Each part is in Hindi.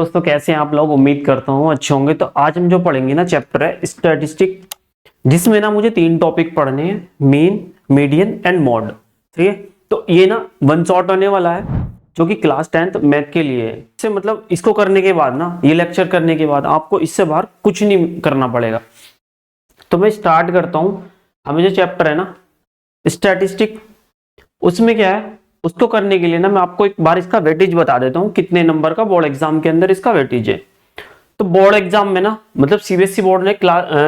दोस्तों कैसे हैं आप लोग। उम्मीद करता हूँ अच्छे होंगे। तो आज हम जो पढ़ेंगे ना चैप्टर है स्टैटिस्टिक, जिसमें ना मुझे 3 टॉपिक पढ़ने हैं, मीन, मीडियन एंड मॉड। ठीक है, तो ये ना वन शॉट होने वाला है जो कि क्लास 10th मैथ के लिए है। इससे मतलब इसको करने के बाद ना, ये लेक्चर करने के बाद आपको इससे बाहर कुछ नहीं करना पड़ेगा। तो मैं स्टार्ट करता हूँ। हमें जो चैप्टर है ना स्टैटिस्टिक, उसमें क्या है, उसको करने के लिए ना मैं आपको एक बार इसका वेटेज बता देता हूँ, कितने नंबर का बोर्ड एग्जाम के अंदर इसका वेटेज है। तो बोर्ड एग्जाम में ना मतलब सीबीएसई बोर्ड ने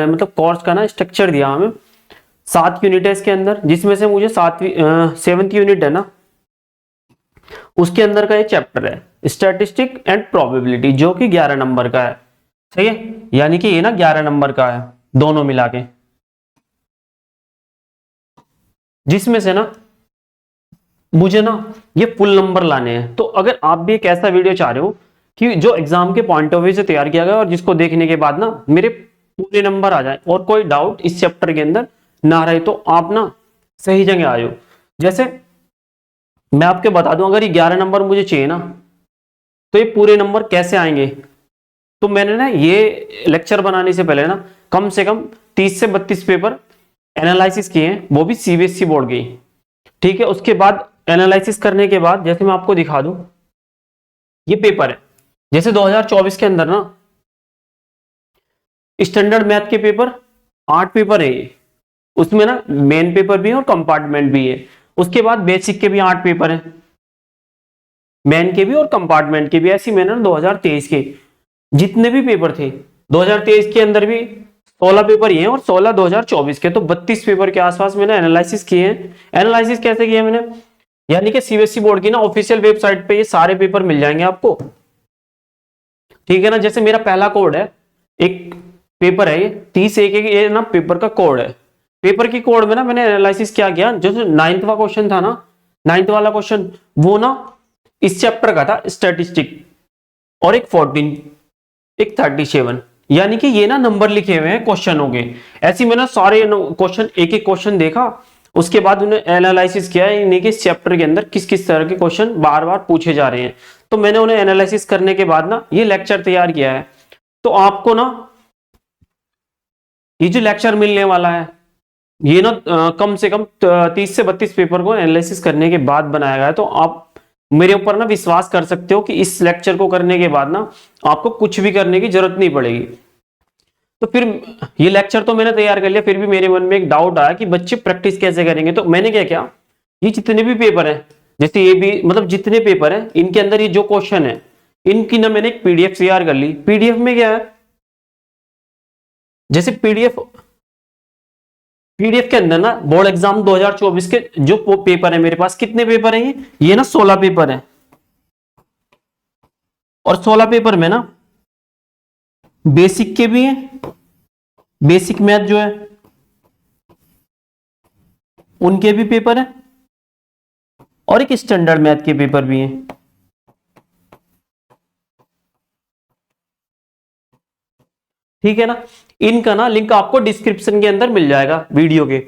मतलब कोर्स का ना स्ट्रक्चर दिया हमें। 7 यूनिट है इसके अंदर, जिसमें से मुझे 7वीं यूनिट है ना, उसके अंदर का ये चैप्टर है स्टैटिस्टिक एंड प्रोबेबिलिटी, जो कि 11 नंबर का है। सही है, यानी कि ये ना 11 नंबर का है दोनों मिला के, जिसमें से ना मुझे ना ये फुल नंबर लाने हैं। तो अगर आप भी एक ऐसा वीडियो चाह रहे हो कि जो एग्जाम के पॉइंट ऑफ व्यू से तैयार किया गया और जिसको देखने के बाद ना मेरे पूरे नंबर आ जाए और कोई डाउट इस चैप्टर के अंदर ना रहे, तो आप ना सही जगह आए हो। जैसे मैं आपके बता दूं, अगर ये 11 नंबर मुझे चाहिए ना, तो ये पूरे नंबर कैसे आएंगे। तो मैंने ना ये लेक्चर बनाने से पहले ना कम से कम 30 से 32 पेपर एनालिसिस किए हैं, वो भी सीबीएसई बोर्ड के। ठीक है, उसके बाद एनालिसिस करने के बाद जैसे मैं आपको दिखा दूं, ये पेपर है जैसे 2024 के अंदर ना स्टैंडर्ड मैथ के पेपर 8 पेपर है ये। उसमें ना मेन पेपर भी है और कंपार्टमेंट भी है। उसके बाद बेसिक के भी 8 पेपर हैं, मेन के भी और कंपार्टमेंट के भी। ऐसी मैंने ना 2023 के जितने भी पेपर थे 2023 के अंदर भी 16 पेपर ही हैं और 16 2024 के, तो 32 पेपर के आसपास मैंने एनालिसिस किए हैं। एनालिसिस कैसे किया मैंने, यानी कि सीबीएसई बोर्ड की ना ऑफिशियल वेबसाइट पे ये सारे पेपर मिल जाएंगे आपको। ठीक है ना, जैसे मेरा पहला कोड है, एक पेपर है ये 30 एक ये ना पेपर का कोड है। पेपर की कोड में ना मैंने एनालिसिस क्या किया, जो 9th वाला क्वेश्चन था ना, 9th वाला क्वेश्चन वो ना इस चैप्टर का था स्टैटिस्टिक, और एक 14, एक 37, यानी कि ये ना नंबर लिखे हुए हैं क्वेश्चनों के। ऐसे मैंने सारे क्वेश्चन एक एक क्वेश्चन देखा, उसके बाद उन्हें एनालिसिस किया इन्हीं के चैप्टर के अंदर किस किस तरह के क्वेश्चन बार बार पूछे जा रहे हैं। तो मैंने उन्हें एनालिसिस करने के बाद ना ये लेक्चर तैयार किया है। तो आपको ना ये जो लेक्चर मिलने वाला है, ये ना कम से कम 30 से 32 पेपर को एनालिसिस करने के बाद बनाया गया है। तो आप मेरे ऊपर ना विश्वास कर सकते हो कि इस लेक्चर को करने के बाद ना आपको कुछ भी करने की जरूरत नहीं पड़ेगी। तो फिर ये लेक्चर तो मैंने तैयार कर लिया, फिर भी मेरे मन में एक डाउट आया कि बच्चे प्रैक्टिस कैसे करेंगे। तो मैंने क्या किया, ये जितने भी पेपर हैं, जैसे ये भी मतलब जितने पेपर हैं इनके अंदर ये जो क्वेश्चन है, इनकी ना मैंने एक पीडीएफ तैयार कर ली। पीडीएफ में क्या है, जैसे पीडीएफ के अंदर ना बोर्ड एग्जाम 2024 के जो पेपर है, मेरे पास कितने पेपर हैं, ये ना 16 पेपर है। और 16 पेपर में ना बेसिक के भी हैं, बेसिक मैथ जो है उनके भी पेपर है, और एक स्टैंडर्ड मैथ के पेपर भी हैं। ठीक है ना, इनका ना लिंक आपको डिस्क्रिप्शन के अंदर मिल जाएगा वीडियो के।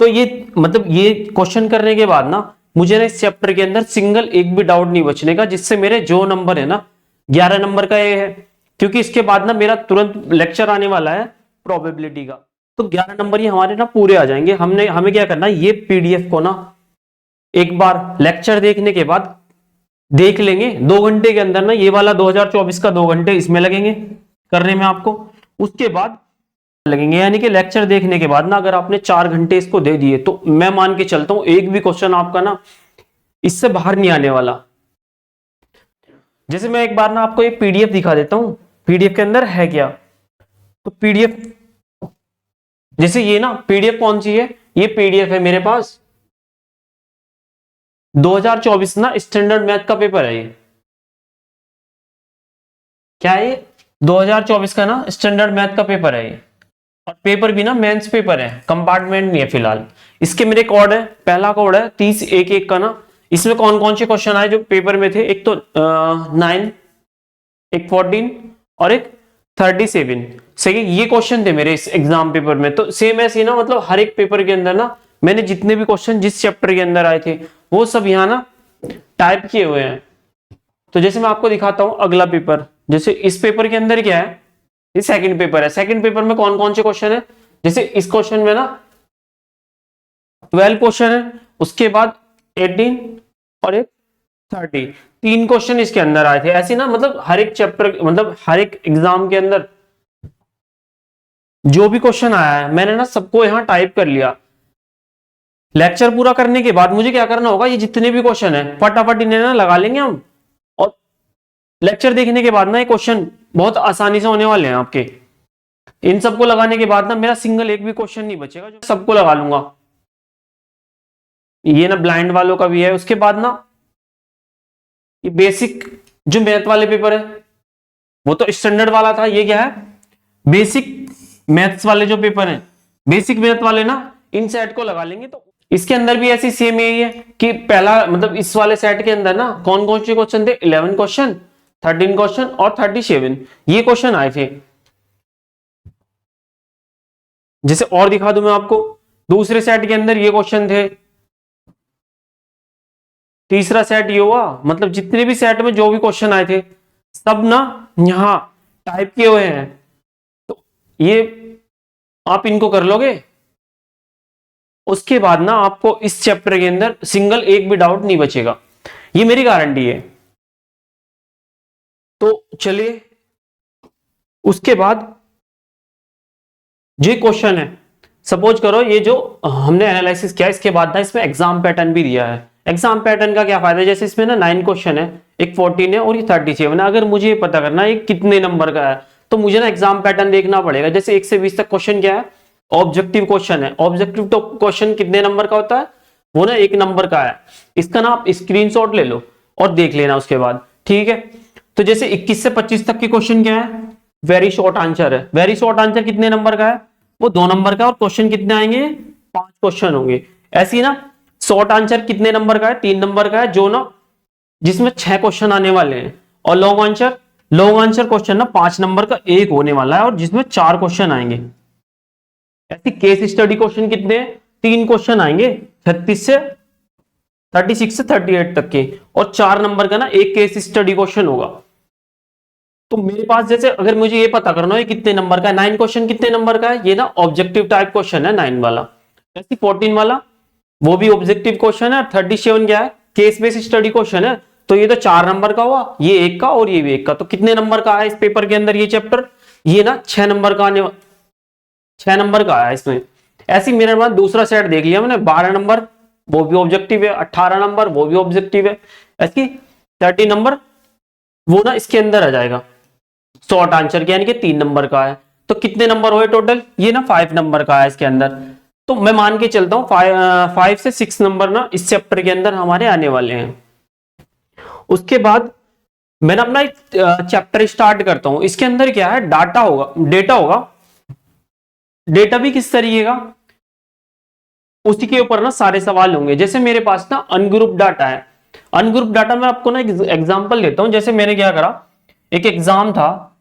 तो ये मतलब ये क्वेश्चन करने के बाद ना मुझे ना इस चैप्टर के अंदर सिंगल एक भी डाउट नहीं बचने का, जिससे मेरे जो नंबर है ना 11 नंबर का ये है, क्योंकि इसके बाद ना मेरा तुरंत लेक्चर आने वाला है प्रोबेबिलिटी का। तो 11 नंबर ये हमारे ना पूरे आ जाएंगे। हमें क्या करना है, ये पीडीएफ को ना एक बार लेक्चर देखने के बाद देख लेंगे। 2 घंटे के अंदर ना ये वाला 2024 का 2 घंटे इसमें लगेंगे करने में आपको, उसके बाद लगेंगे, यानी कि लेक्चर देखने के बाद ना अगर आपने 4 घंटे इसको दे दिए तो मैं मान के चलता हूं एक भी क्वेश्चन आपका ना इससे बाहर नहीं आने वाला। जैसे मैं एक बार ना आपको एक पीडीएफ दिखा देता हूं, पीडीएफ के अंदर है क्या। तो पीडीएफ, जैसे ये ना पीडीएफ कौन सी है, ये पीडीएफ है मेरे पास 2024 ना स्टैंडर्ड मैथ का पेपर है। ये क्या है, 2024 का ना स्टैंडर्ड मैथ का पेपर है ये, और पेपर भी ना मेंस पेपर है, कंपार्टमेंट नहीं है फिलहाल। इसके मेरे कोड है, पहला कोड है 30 एक का ना, इसमें कौन कौन से क्वेश्चन आए जो पेपर में थे, एक तो 9, एक 14 और एक 37। सही, ये क्वेश्चन थे मेरे इस एग्जाम पेपर में। तो सेम ऐसे ना मतलब हर एक पेपर के अंदर ना मैंने जितने भी क्वेश्चन जिस चैप्टर के अंदर आए थे वो सब यहाँ ना टाइप किए हुए हैं। तो जैसे मैं आपको दिखाता हूं अगला पेपर, जैसे इस पेपर के अंदर क्या है, ये सेकंड पेपर है, सेकंड पेपर में कौन कौन से क्वेश्चन है, जैसे इस क्वेश्चन में ना 12 क्वेश्चन है, उसके बाद 18 और एक 30, 3 क्वेश्चन इसके अंदर आए थे। ऐसे ना मतलब हर एक चैप्टर, मतलब हर एक एग्जाम के अंदर जो भी क्वेश्चन आया है मैंने ना सबको यहां टाइप कर लिया। लेक्चर पूरा करने के बाद मुझे क्या करना होगा, ये जितने भी क्वेश्चन है फटाफट इन्हें ना लगा लेंगे हम, और लेक्चर देखने के बाद ना ये क्वेश्चन बहुत आसानी से होने वाले हैं आपके। इन सबको लगाने के बाद ना मेरा सिंगल एक भी क्वेश्चन नहीं बचेगा, जो सबको लगा लूंगा। ये ना ब्लाइंड वालों का भी है। उसके बाद ना ये बेसिक जो मैथ वाले पेपर है वो तो स्टैंडर्ड वाला था, ये क्या है, बेसिक मैथ्स वाले जो पेपर हैं, बेसिक मैथ वाले ना, इन सेट को लगा लेंगे। तो इसके अंदर भी ऐसी सेम यही है कि पहला मतलब इस वाले सेट के अंदर ना कौन कौन से क्वेश्चन थे, 11 क्वेश्चन, 13 क्वेश्चन और 37 ये क्वेश्चन आए थे। जैसे और दिखा दूं मैं आपको, दूसरे सेट के अंदर ये क्वेश्चन थे, तीसरा सेट ये हुआ, मतलब जितने भी सेट में जो भी क्वेश्चन आए थे सब ना यहां टाइप किए हुए हैं। तो ये आप इनको कर लोगे, उसके बाद ना आपको इस चैप्टर के अंदर सिंगल एक भी डाउट नहीं बचेगा, ये मेरी गारंटी है। तो चलिए उसके बाद जो क्वेश्चन है, सपोज करो ये जो हमने एनालिसिस किया, इसके बाद ना इसमें एग्जाम पैटर्न भी दिया है। एग्जाम पैटर्न का क्या फायदा है, जैसे इसमें ना 9 क्वेश्चन है, एक 14 है और ये 37 है। अगर मुझे ये पता करना है कितने नंबर का है तो मुझे ना एग्जाम पैटर्न देखना पड़ेगा। जैसे 1 से 20 तक क्वेश्चन क्या है, ऑब्जेक्टिव क्वेश्चन है। ऑब्जेक्टिव तो क्वेश्चन कितने नंबर का होता है, वो ना 1 नंबर का है। इसका ना आप स्क्रीनशॉट ले लो और देख लेना उसके बाद, ठीक है। तो जैसे 21 से 25 तक के क्वेश्चन क्या है, वेरी शॉर्ट आंसर है। वेरी शॉर्ट आंसर कितने नंबर का है, वो 2 नंबर का, और क्वेश्चन कितने आएंगे, 5 क्वेश्चन होंगे। ऐसी ना शॉर्ट आंसर कितने नंबर का है, 3 नंबर का है, जो ना जिसमें 6 क्वेश्चन आने वाले हैं। और लॉन्ग आंसर क्वेश्चन ना 5 नंबर का एक होने वाला है और जिसमें 4 क्वेश्चन आएंगे। ऐसी केस स्टडी क्वेश्चन कितने हैं, 3 क्वेश्चन आएंगे 36 से 38 तक के, और 4 नंबर का ना एक केस स्टडी क्वेश्चन होगा। तो मेरे पास जैसे अगर मुझे ये पता करना है कितने नंबर का है, 9 क्वेश्चन कितने नंबर का है, ये ना ऑब्जेक्टिव टाइप क्वेश्चन है 9 वाला। जैसे 14 वाला वो भी ऑब्जेक्टिव क्वेश्चन है, 37 क्या है, केस बेस्ड स्टडी क्वेश्चन है। तो ये तो 4 नंबर का हुआ, ये 1 का और ये भी 1 का। तो कितने नंबर का है इस पेपर के अंदर ये चैप्टर, ये ना 6 नंबर का 6 नंबर का है इसमें। ऐसे मेरे पास दूसरा सेट देख लिया मैंने, 12 नंबर वो भी ऑब्जेक्टिव है, 18 नंबर वो भी ऑब्जेक्टिव है, ऐसी 30 नंबर वो ना इसके अंदर आ जाएगा शॉर्ट आंसर के, यानी कि 3 नंबर का है। तो कितने नंबर हुए टोटल, ये ना 5 नंबर का है इसके अंदर। तो मैं मान के चलता हूं 5 से 6 नंबर ना इस चैप्टर के अंदर हमारे आने वाले हैं। उसके बाद मैं अपना एक चैप्टर स्टार्ट करता हूं। इसके अंदर क्या है, डेटा होगा। डेटा भी किस तरीके का, उसी के ऊपर ना सारे सवाल होंगे। जैसे मेरे पास ना अनग्रुप डाटा है, अनग्रुप डाटा मैं आपको ना एग्जांपल देता हूं। जैसे मैंने क्या करा, एक एग्जाम था,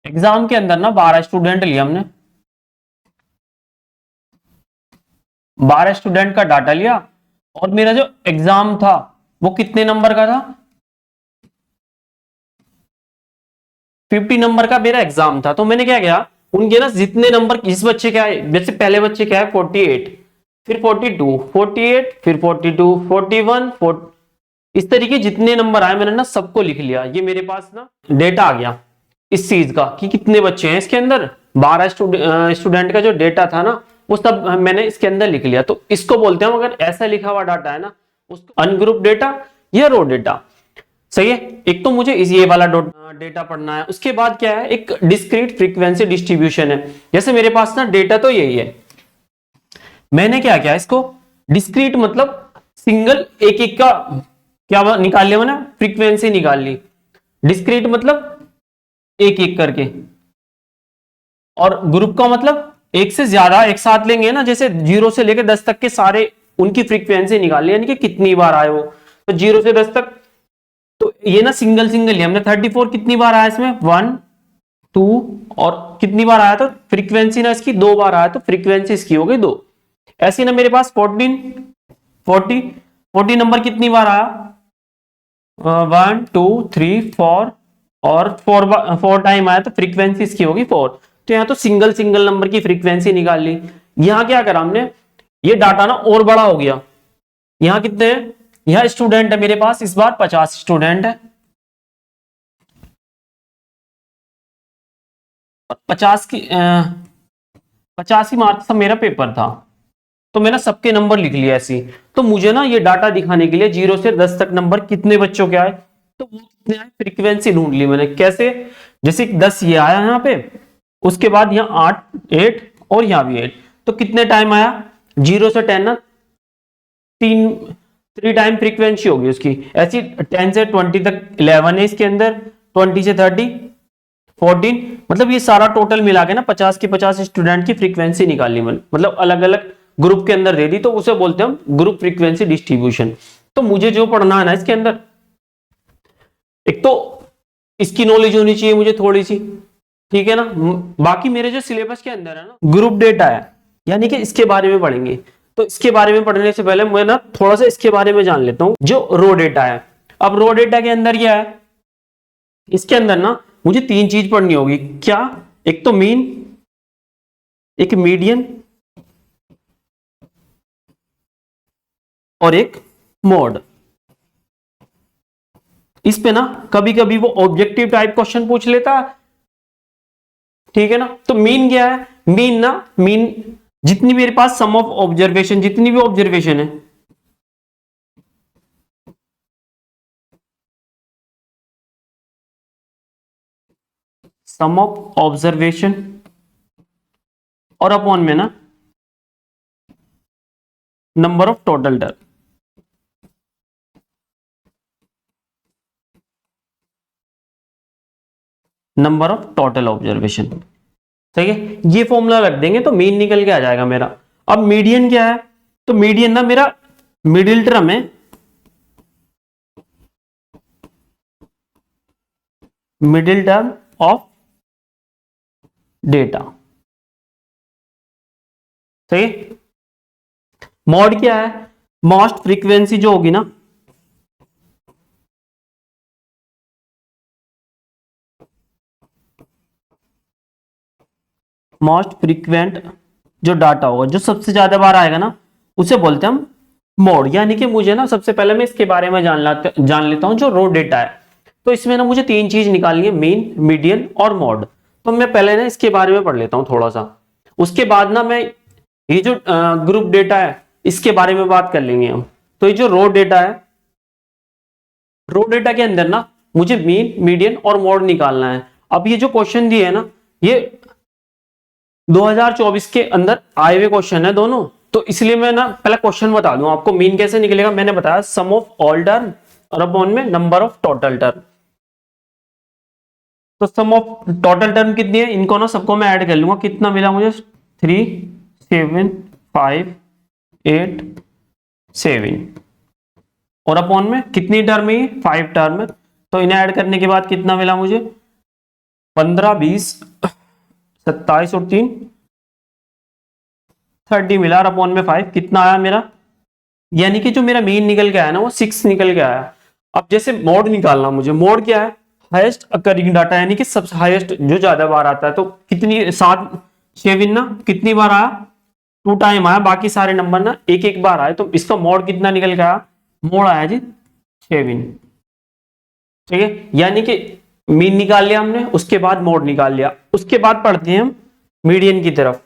एग्जाम के अंदर ना 12 स्टूडेंट लिया हमने, 12 स्टूडेंट का डाटा लिया, और मेरा जो एग्जाम था वो कितने नंबर का था, 50 नंबर का मेरा एग्जाम था। तो मैंने क्या किया, उनके ना जितने नंबर, इस बच्चे क्या है, जैसे पहले बच्चे क्या है 48, फिर 42, 48, फिर 42, 41, 40, इस तरीके जितने नंबर आए मैंने ना सबको लिख लिया। ये मेरे पास ना डेटा आ गया इस चीज का कि कितने बच्चे हैं इसके अंदर। 12 स्टूडेंट का जो डेटा था ना वो सब मैंने इसके अंदर लिख लिया। तो इसको बोलते हैं, अगर ऐसा लिखा हुआ डाटा है ना उसको अनग्रुप डेटा या रो डेटा। सही है। एक तो मुझे ये वाला डेटा पढ़ना है। उसके बाद क्या है, एक डिस्क्रीट फ्रीक्वेंसी डिस्ट्रीब्यूशन है। जैसे मेरे पास ना डेटा तो यही है, मैंने क्या किया, इसको डिस्क्रीट मतलब सिंगल एक एक का क्या निकाल लिया मैंने, फ्रीक्वेंसी निकाल ली। डिस्क्रीट मतलब एक एक करके, और ग्रुप का मतलब एक से ज्यादा एक साथ लेंगे ना, जैसे 0 से लेकर 10 तक के सारे उनकी फ्रीक्वेंसी निकाल ली, यानी कि कितनी बार आए वो। तो 0 से 10 तक, तो ये ना सिंगल लिया हमने। 34 कितनी बार आया इसमें, 1 2, और कितनी बार आया, तो फ्रीक्वेंसी ना इसकी 2 बार आया, तो फ्रीक्वेंसी इसकी हो गई 2। ऐसी ना मेरे पास 40 नंबर कितनी बार आया, 1 2 3 4 और 4 टाइम आया तो फ्रीक्वेंसी इसकी होगी 4। तो यहाँ तो सिंगल सिंगल नंबर की फ्रीक्वेंसी निकाल ली। यहाँ क्या करा हमने, ये डाटा ना और बड़ा हो गया। यहाँ कितने हैं, यहाँ स्टूडेंट है मेरे पास इस बार 50 स्टूडेंट है, 50 मार्क्स का मेरा पेपर था। तो मैंने सबके नंबर लिख लिया ऐसे। तो मुझे ना ये डाटा दिखाने के लिए 0 से 10 तक नंबर कितने बच्चों के आए, तो वो कितने आए फ्रीक्वेंसी ढूंढ ली मैंने। कैसे, जैसे 10 ये आया यहाँ पे, उसके बाद यहाँ 8 और यहाँ भी 8, तो कितने टाइम आया 0 से 10 ना, 3 टाइम फ्रीक्वेंसी होगी उसकी। ऐसी 10 से 20 तक 11 है इसके अंदर, 20 से 30 14, मतलब ये सारा टोटल मिला के ना 50 के 50 स्टूडेंट की फ्रीक्वेंसी निकाली मैंने, मतलब अलग अलग ग्रुप के अंदर दे दी, तो उसे बोलते हैं हम ग्रुप फ्रीक्वेंसी डिस्ट्रीब्यूशन। तो मुझे जो पढ़ना है ना इसके अंदर, एक तो इसकी नॉलेज होनी चाहिए मुझे थोड़ी सी, ठीक है ना। बाकी मेरे जो सिलेबस के अंदर है ना ग्रुप डेटा है, यानी कि इसके बारे में पढ़ेंगे। तो इसके बारे में पढ़ने से पहले मैं ना थोड़ा सा इसके बारे में जान लेता हूं, जो रो डेटा है। अब रो डेटा के अंदर क्या है, इसके अंदर ना मुझे 3 चीज पढ़नी होगी। क्या, एक तो मीन, एक मीडियन और एक मोड। इस पे ना कभी कभी वो ऑब्जेक्टिव टाइप क्वेश्चन पूछ लेता, ठीक है ना। तो मीन क्या है, मीन ना, मीन जितनी मेरे पास सम ऑफ ऑब्जर्वेशन, जितनी भी ऑब्जर्वेशन है, सम ऑफ ऑब्जर्वेशन और अपॉन में ना number of total term, number of total observation, ठीक है। ये फॉर्मूला रख देंगे तो मीन निकल के आ जाएगा मेरा। अब मीडियन क्या है, तो मीडियन ना मेरा मिडिल टर्म है, मिडिल टर्म ऑफ डेटा, सही। मॉड क्या है, मोस्ट फ्रीक्वेंसी जो होगी ना, मोस्ट फ्रीक्वेंट जो डाटा होगा, जो सबसे ज्यादा बार आएगा ना, उसे बोलते हैं हम मोड। यानी कि मुझे ना सबसे पहले मैं इसके बारे में जान लेता हूं जो रो डेटा है। तो इसमें ना मुझे 3 चीज निकालनी है, मीन, मीडियन और मोड। तो मैं पहले ना इसके बारे में पढ़ लेता हूं थोड़ा सा, उसके बाद ना मैं ये जो ग्रुप डेटा है इसके बारे में बात कर लेंगे हम। तो ये जो रो डेटा है, रो डेटा के अंदर ना मुझे मीन, मीडियन और मोड निकालना है। अब ये जो क्वेश्चन दिए है ना, ये 2024 के अंदर आए हुए क्वेश्चन है दोनों। तो इसलिए मैं ना पहले क्वेश्चन बता दूं आपको, मीन कैसे निकलेगा। मैंने बताया सम ऑफ ऑल टर्म और अपॉन में नंबर ऑफ टोटल टर्म। तो सम ऑफ टोटल टर्म कितनी है, इनको ना सबको मैं ऐड कर लूंगा, कितना मिला मुझे 3 7 5 8 7, और अपॉन में कितनी टर्म है, 5 टर्म है। तो इन्हें ऐड करने के बाद कितना मिला मुझे 15 20 27 और 3 30 मिला, और अपॉन में 5 कितना आया मेरा, यानी कि जो मेरा मीन निकल के आया ना वो 6 निकल के आया। अब जैसे मोड निकालना मुझे, मोड क्या है, हाईएस्ट अकरिंग डाटा, यानी कि सबसे हाईएस्ट जो ज्यादा बार आता है। तो कितनी 7 6 ना कितनी बार आया, 2 टाइम आया, बाकी सारे नंबर ना एक एक बार आए। तो इसका मोड कितना निकल के आया, मोड आया जी 7, ठीक है। यानी कि मीन निकाल लिया हमने, उसके बाद मोड निकाल लिया। उसके बाद पढ़ते हैं हम मीडियन की तरफ।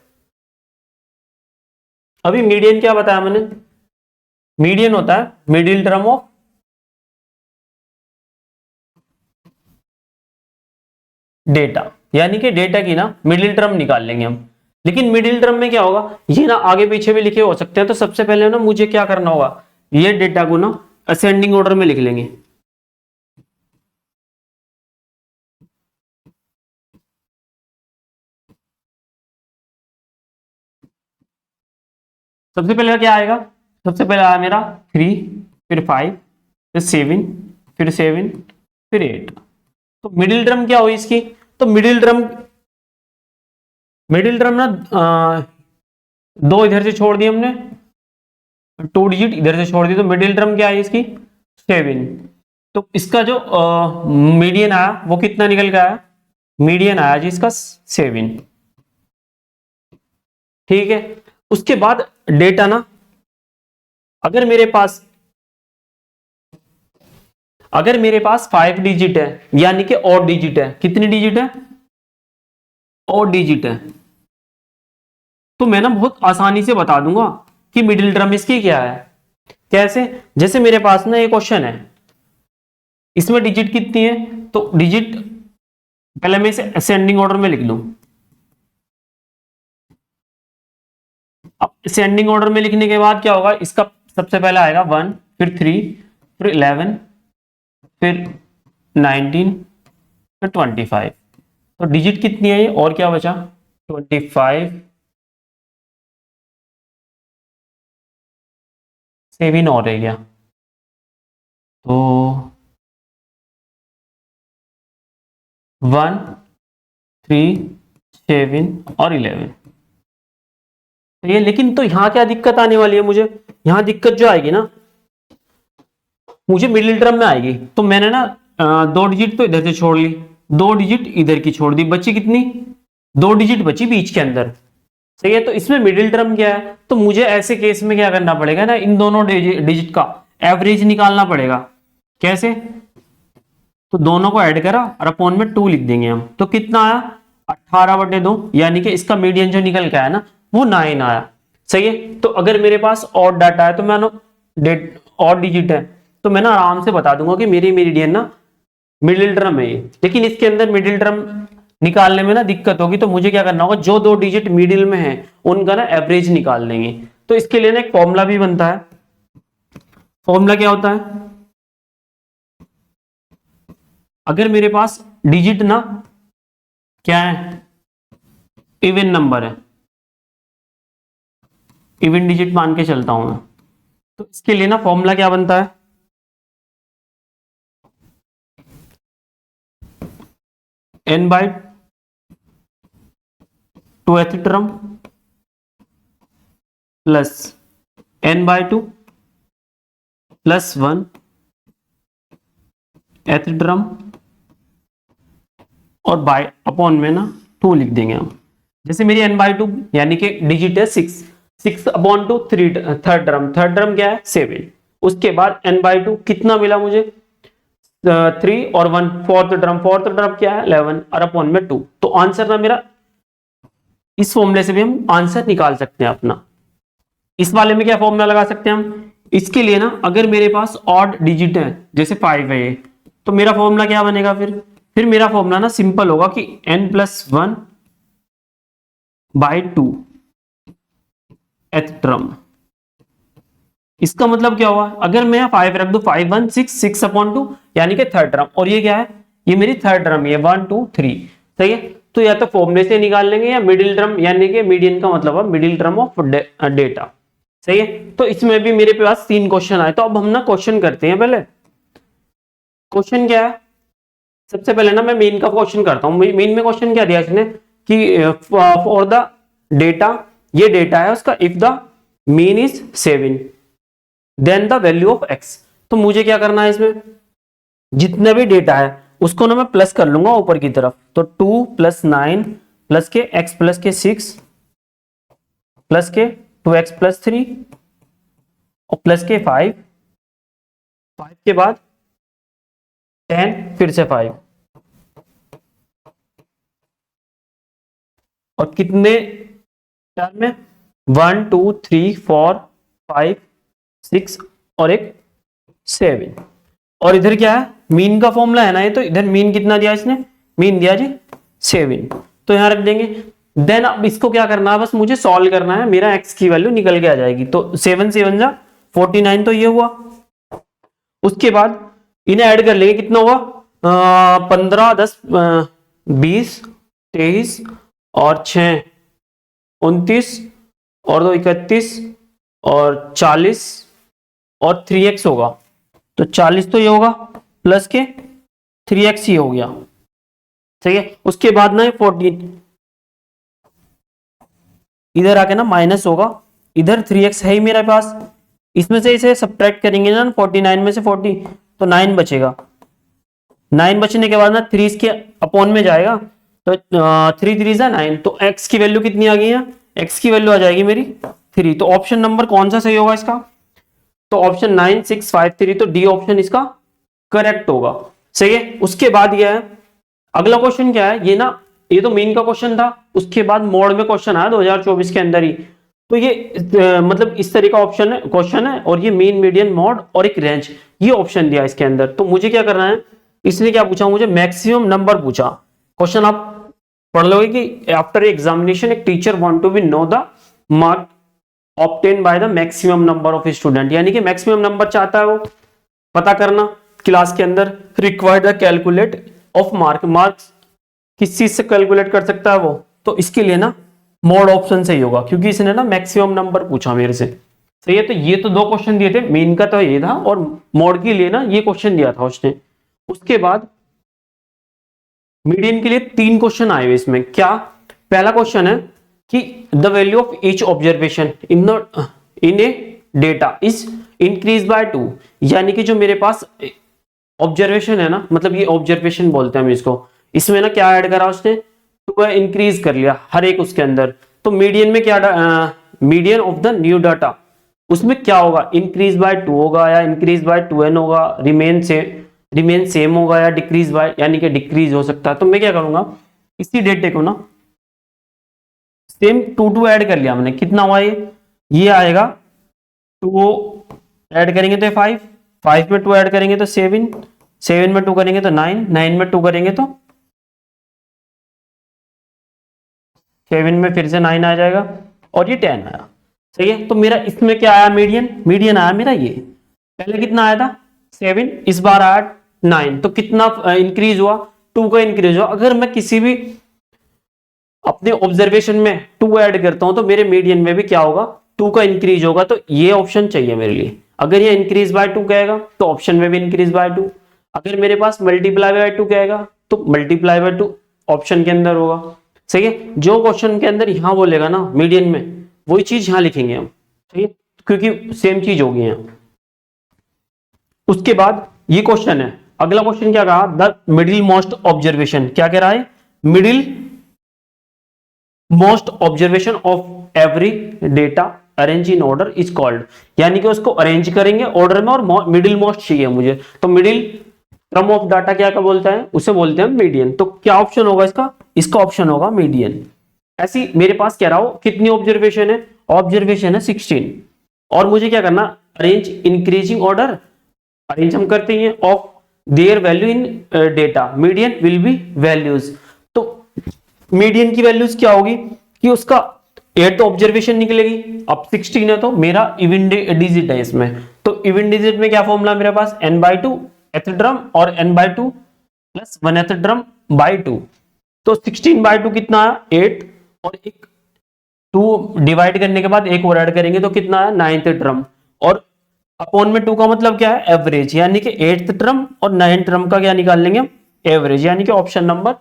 अभी मीडियन क्या बताया मैंने, मीडियन होता है मिडिल टर्म ऑफ डेटा, यानी कि डेटा की ना मिडिल टर्म निकाल लेंगे हम। लेकिन मिडिल टर्म में क्या होगा, ये ना आगे पीछे भी लिखे हो सकते हैं। तो सबसे पहले ना मुझे क्या करना होगा, ये डेटा को ना असेंडिंग ऑर्डर में लिख लेंगे। सबसे पहले क्या आएगा, सबसे पहले आया मेरा 3, फिर 5, फिर 7, फिर 7, फिर 8। तो मिडिल टर्म क्या हुई इसकी, तो मिडिल टर्म ना 2 इधर से छोड़ दिए हमने, 2 डिजिट इधर से छोड़ दी, तो मिडिल टर्म क्या है इसकी 7। तो इसका जो मीडियन आया वो कितना निकल के आया, मीडियन आया जी इसका 7। ठीक है, उसके बाद डेटा ना, अगर मेरे पास 5 डिजिट है, यानी कि ऑड डिजिट है, कितनी डिजिट है, ऑड डिजिट है, तो मैं ना बहुत आसानी से बता दूंगा कि मिडिल टर्म इसकी क्या है। कैसे, जैसे मेरे पास ना एक क्वेश्चन है, इसमें डिजिट कितनी है, तो डिजिट पहले मैं इसे असेंडिंग ऑर्डर में लिख लूं। अब असेंडिंग ऑर्डर में लिखने के बाद क्या होगा, इसका सबसे पहले आएगा 1, फिर 3, फिर 11, फिर 19, फिर 25। तो डिजिट कितनी है ये, और क्या बचा, 25, 7 और रह गया, तो 1, 3, 7 और 11। तो ये, लेकिन तो यहां क्या दिक्कत आने वाली है मुझे, यहां दिक्कत जो आएगी ना, मुझे मिडिल टर्म में आएगी। तो मैंने ना 2 डिजिट तो इधर से छोड़ ली, 2 डिजिट इधर की छोड़ दी, बची कितनी, 2 डिजिट बची बीच के अंदर। सही है, तो इसमें मिडिल टर्म क्या है, तो मुझे ऐसे केस में क्या करना पड़ेगा ना, इन दोनों डिजिट का एवरेज निकालना पड़ेगा। कैसे, तो दोनों को ऐड करा और अपॉन में 2 लिख देंगे हम, तो कितना आया 18/2, यानी कि इसका मीडियन जो निकल के आया ना वो 9 आया। सही है, तो अगर मेरे पास ऑड डाटा है, तो मैं ऑड डिजिट है, तो मैं ना आराम से बता दूंगा कि मेरी मीडियन ना मिडिल टर्म है ये। लेकिन इसके अंदर मिडिल टर्म निकालने में ना दिक्कत होगी, तो मुझे क्या करना होगा, जो 2 डिजिट मिडिल में है उनका ना एवरेज निकाल लेंगे। तो इसके लिए ना एक फॉर्मूला भी बनता है। फॉर्मूला क्या होता है, अगर मेरे पास डिजिट ना क्या है, इवन नंबर है, इवन डिजिट मान के चलता हूं मैं, तो इसके लिए ना फॉर्मूला क्या बनता है, n/2th term plus n/2 plus 1 th term और बाय अपॉन में ना 2 लिख देंगे हम। जैसे मेरी n/2 यानी कि डिजिट है 6/2 थर्ड टर्म क्या है 7। उसके बाद n/2 कितना मिला मुझे 3 और 1 फोर्थ टर्म क्या है 11 और अपॉन में 2। तो आंसर ना मेरा, इस फॉर्मूले से भी हम आंसर निकाल सकते हैं अपना। इस वाले में क्या फॉर्मूला लगा सकते हैं हम, इसके लिए ना अगर मेरे पास ऑड डिजिट है जैसे 5 है ये, तो मेरा फॉर्मूला क्या बनेगा, फिर मेरा फॉर्मूला ना सिंपल होगा कि n+1/2 th टर्म। इसका मतलब क्या हुआ, अगर मैं 5 रख दू 5 1 6/2 यानी कि थर्ड टर्म, और ये क्या है, ये मेरी थर्ड टर्म है 1 2 3। सही है, तो या तो फॉर्मूले से निकाल लेंगे या मिडिल टर्म, यानी कि मीडियन का मतलब है मिडिल टर्म ऑफ डेटा। सही है, तो इसमें भी मेरे पास 3 क्वेश्चन आए। तो अब हम ना क्वेश्चन करते हैं। पहले क्वेश्चन क्या है, सबसे पहले ना मैं मेन का क्वेश्चन करता हूं। मेन में क्वेश्चन क्या दिया इसने कि फॉर द डेटा, ये डेटा है उसका, if the mean is 7 then the value of x। तो मुझे क्या करना है, इसमें जितना भी डेटा है उसको ना मैं प्लस कर लूंगा ऊपर की तरफ। तो 2 + 9 प्लस के x प्लस के 6 प्लस के 2x + 3 और प्लस के 5 के बाद 10 फिर से 5 और कितने टर्म में 1 2 3 4 5 6 और एक 7। और इधर क्या है, मीन का फॉर्मूला है ना ये, तो इधर मीन कितना दिया इसने, मीन दिया जी 7, तो यहां रख देंगे। देन अब इसको क्या करना है, बस मुझे सॉल्व करना है, मेरा x की वैल्यू निकल के आ जाएगी। तो 7 7 जा 49, तो ये हुआ। उसके बाद इन्हें ऐड कर लेंगे, कितना हुआ 15 10 20 23 और 6 29 और 2 31 और 40 और 3x होगा। तो 40 तो ये होगा प्लस के 3x ही हो गया। ठीक है, उसके बाद ना 14 इधर आके ना माइनस होगा, इधर 3x है ही मेरे पास, इसमें से इसे सब्ट्रैक्ट करेंगे ना 49 में से 40, तो 9 बचेगा। 9 बचने के बाद ना 3 इसके अपॉन में जाएगा, तो 3 3 जा 9, तो x की वैल्यू कितनी आ गई है, x की वैल्यू आ जाएगी मेरी 3। तो ऑप्शन नंबर कौन सा सही होगा इसका, तो ऑप्शन 9 6 5 3, तो डी ऑप्शन इसका करेक्ट होगा। सही है। उसके बाद यह है, अगला क्वेश्चन क्या है, ये तो मेन का क्वेश्चन था, उसके बाद मोड में क्वेश्चन आया 2024 के अंदर ही। तो ये मतलब इस तरह का ऑप्शन है, क्वेश्चन है, और ये मेन, मीडियन, मॉड और एक रेंज, ये ऑप्शन दिया इसके अंदर। तो मुझे क्या करना है, इसने क्या पूछा मुझे, मैक्सिमम नंबर पूछा। क्वेश्चन आप पढ़ लोगे कि आफ्टर एग्जामिनेशन एक teacher want to be know the mark obtain by the maximum number of student, यानी कि मैक्सिमम नंबर चाहता है वो पता करना क्लास के अंदर। Required the calculate of marks किस चीज से कैलकुलेट कर सकता है वो, तो इसके लिए ना मोड ऑप्शन सही होगा, क्योंकि इसने ना मैक्सिमम नंबर पूछा मेरे से। सही है। तो ये तो 2 क्वेश्चन दिए थे, मेन का तो ये था, और मोड के लिए ना ये क्वेश्चन दिया था उसने। उसके बाद मीडियन के लिए 3 क्वेश्चन आए हुए इसमें। क्या, पहला क्वेश्चन है कि the value of each observation in A data is increase by 2, यानी कि जो मेरे पास ऑब्जर्वेशन है ना, मतलब ये ऑब्जर्वेशन बोलते हैं हम इसको, इसमें ना क्या ऐड करा उसने, तो इंक्रीज कर लिया हर एक उसके अंदर। तो मीडियन में क्या, median of the new data, उसमें क्या होगा, इंक्रीज बाय 2 होगा या इंक्रीज बाय 2n होगा, रिमेन सेम होगा या डिक्रीज बाय, यानी कि डिक्रीज हो सकता है। तो मैं क्या करूंगा, इसी डेटे को ना सेम 2 ऐड कर लिया हमने, कितना हुआ ये आएगा 2 ऐड करेंगे तो 5, 5 में 2 ऐड करेंगे तो 7, 7 में 2 करेंगे तो 9, 9 में 2 करेंगे तो 7 में फिर से 9 आ जाएगा, और ये 10 आया। सही है। तो मेरा इसमें क्या आया, मीडियन आया मेरा, ये पहले कितना आया था 7, इस बार आया 9, तो कितना इंक्रीज हुआ, 2 का इंक्रीज हुआ। अगर मैं किसी भी अपने ऑब्जर्वेशन में 2 ऐड करता हूं तो मेरे मीडियन में भी क्या होगा, 2 का इंक्रीज होगा। तो ये ऑप्शन चाहिए मेरे लिए। अगर ये इंक्रीज बाय 2 कहेगा तो ऑप्शन में भी इंक्रीज बाय 2, अगर मेरे पास मल्टीप्लाई बाय 2 कहेगा तो मल्टीप्लाई बाय 2 ऑप्शन के अंदर होगा। सही है। जो क्वेश्चन के अंदर यहां बोलेगा ना मीडियन में, वही चीज यहां लिखेंगे हम। ठीक है, क्योंकि सेम चीज होगी यहां। उसके बाद ये क्वेश्चन है, अगला क्वेश्चन क्या कहा, द मिडिल मोस्ट ऑब्जर्वेशन, क्या कह रहा है, middle most observation of every data arrange in order is called, यानी कि उसको अरेंज करेंगे ऑर्डर में, और मिडिल मोस्ट चाहिए मुझे, तो मिडिल क्रम ऑफ डाटा क्या बोलता है, उसे बोलते हैं मीडियन। तो क्या ऑप्शन होगा इसका ऑप्शन होगा मीडियन। ऐसी मेरे पास कह रहा हो कितनी ऑब्जर्वेशन है, ऑब्जर्वेशन है 16, और मुझे क्या करना, अरेंज इंक्रीजिंग ऑर्डर, अरेंज हम करते हैं, of their value in data, median will be values. तो मीडियन की वैल्यूज क्या होगी कि उसका 8 ऑब्जर्वेशन निकलेगी, अब 16 है तो मेरा इवन डिजिट है इसमें, तो इवन डिजिट में क्या फॉर्मूला मेरे पास, n/2 एथ ड्रम और n/2 प्लस 1 एथ ड्रम बाई 2, तो 16/2 कितना आया 8, और एक 2 डिवाइड करने के बाद एक और ऐड करेंगे तो कितना आया 9th ड्रम, और अपॉन में 2 का मतलब क्या है, एवरेज, यानी कि 8th ड्रम और 9th ड्रम का क्या निकाल लेंगे हम, एवरेज, यानी कि ऑप्शन नंबर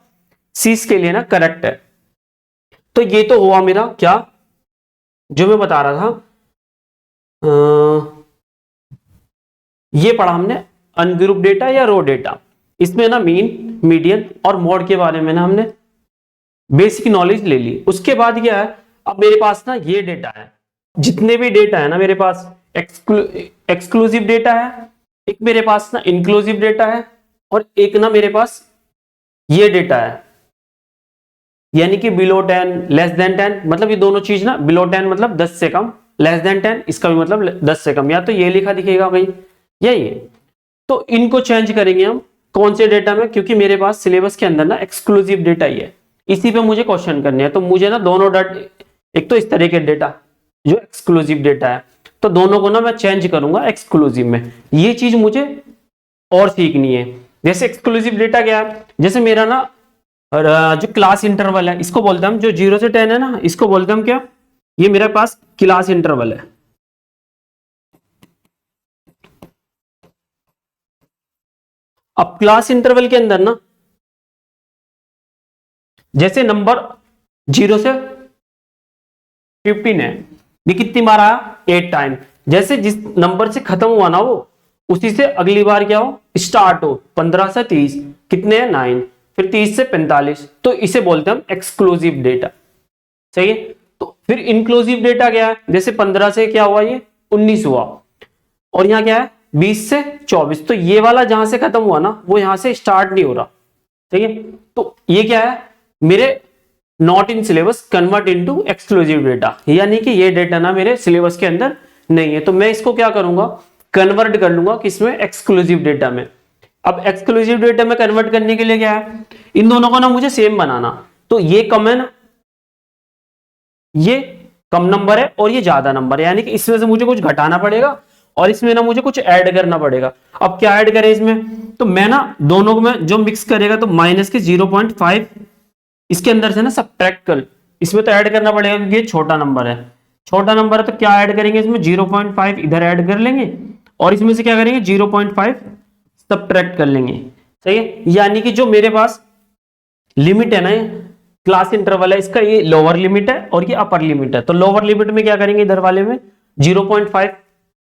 सी के लिए ना करेक्ट है। तो ये तो हुआ मेरा क्या, जो मैं बता रहा था, ये पढ़ा हमने अनग्रुप डेटा या रो डेटा, इसमें ना मीन, मीडियन और मोड के बारे में ना हमने बेसिक नॉलेज ले ली। उसके बाद क्या है, अब मेरे पास ना ये डेटा है, जितने भी डेटा है ना मेरे पास, एक्सक्लूसिव डेटा है, एक मेरे पास ना इंक्लूसिव डेटा है, और एक ना मेरे पास ये डेटा है, यानी कि बिलो 10 लेस देन 10, मतलब ये दोनों चीज ना, बिलो 10 मतलब 10 से कम, लेस देन 10 इसका भी मतलब 10 से कम, या तो ये लिखा दिखेगा भाई या ये। तो इनको चेंज करेंगे हम कौन से डेटा में, क्योंकि मेरे पास सिलेबस के अंदर ना एक्सक्लूसिव डेटा ही है, इसी पे मुझे क्वेश्चन करने हैं। तो मुझे ना दोनों डाटा, एक तो इस तरह के डेटा जो एक्सक्लूसिव डेटा है, तो दोनों को ना मैं चेंज करूंगा एक्सक्लूसिव में, ये चीज मुझे और सीखनी है। जैसे एक्सक्लूसिव डेटा क्या है, जैसे मेरा ना जो क्लास इंटरवल है, इसको बोलते हैं हम, जो 0 से 10 है ना, इसको बोलते हैं हम क्या, ये मेरे पास क्लास इंटरवल है। अब क्लास इंटरवल के अंदर ना, जैसे नंबर 0 से 15 है, ये कितनी बार आया 8 टाइम, जैसे जिस नंबर से खत्म हुआ ना वो, उसी से अगली बार क्या हो, स्टार्ट हो 15 से 30, कितने हैं 9, फिर 30 से 45, तो इसे बोलते हैं हम एक्सक्लूसिव डेटा। सही है। तो फिर इंक्लूसिव डेटा क्या है, जैसे 15 से क्या हुआ, ये 19 हुआ, और यहाँ क्या है 20 से 24, तो ये वाला जहां से खत्म हुआ ना वो यहां से स्टार्ट नहीं हो रहा। ठीक है, तो ये क्या है, मेरे not in syllabus convert into exclusive data, यानी कि ये डेटा ना मेरे सिलेबस के अंदर नहीं है, तो मैं इसको क्या करूंगा, कन्वर्ट कर लूंगा किसमें, एक्सक्लूसिव डेटा में। अब एक्सक्लूसिव डेटा में कन्वर्ट करने के लिए क्या है, इन दोनों को ना मुझे सेम बनाना, तो ये कम है ना, ये कम नंबर है और ये ज्यादा नंबर है, यानी कि इसमें से मुझे कुछ घटाना पड़ेगा और इसमें ना मुझे कुछ ऐड करना पड़ेगा। अब क्या ऐड करें इसमें, तो मैं ना दोनों को मैं जो मिक्स करेगा, तो माइनस के 0.5 इसके अंदर से ना सब्ट्रैक्ट कर, इसमें तो ऐड करना पड़ेगा क्योंकि ये छोटा नंबर है, छोटा नंबर है, तो क्या ऐड करेंगे इसमें 0.5 इधर ऐड कर लेंगे और इसमें से क्या करेंगे 0.5 सब्ट्रैक्ट कर लेंगे। सही है, यानी कि जो मेरे पास लिमिट है ना, क्लास इंटरवल है इसका, ये लोअर लिमिट है और ये अपर लिमिट है, तो लोअर लिमिट में क्या करेंगे, इधर वाले में 0.5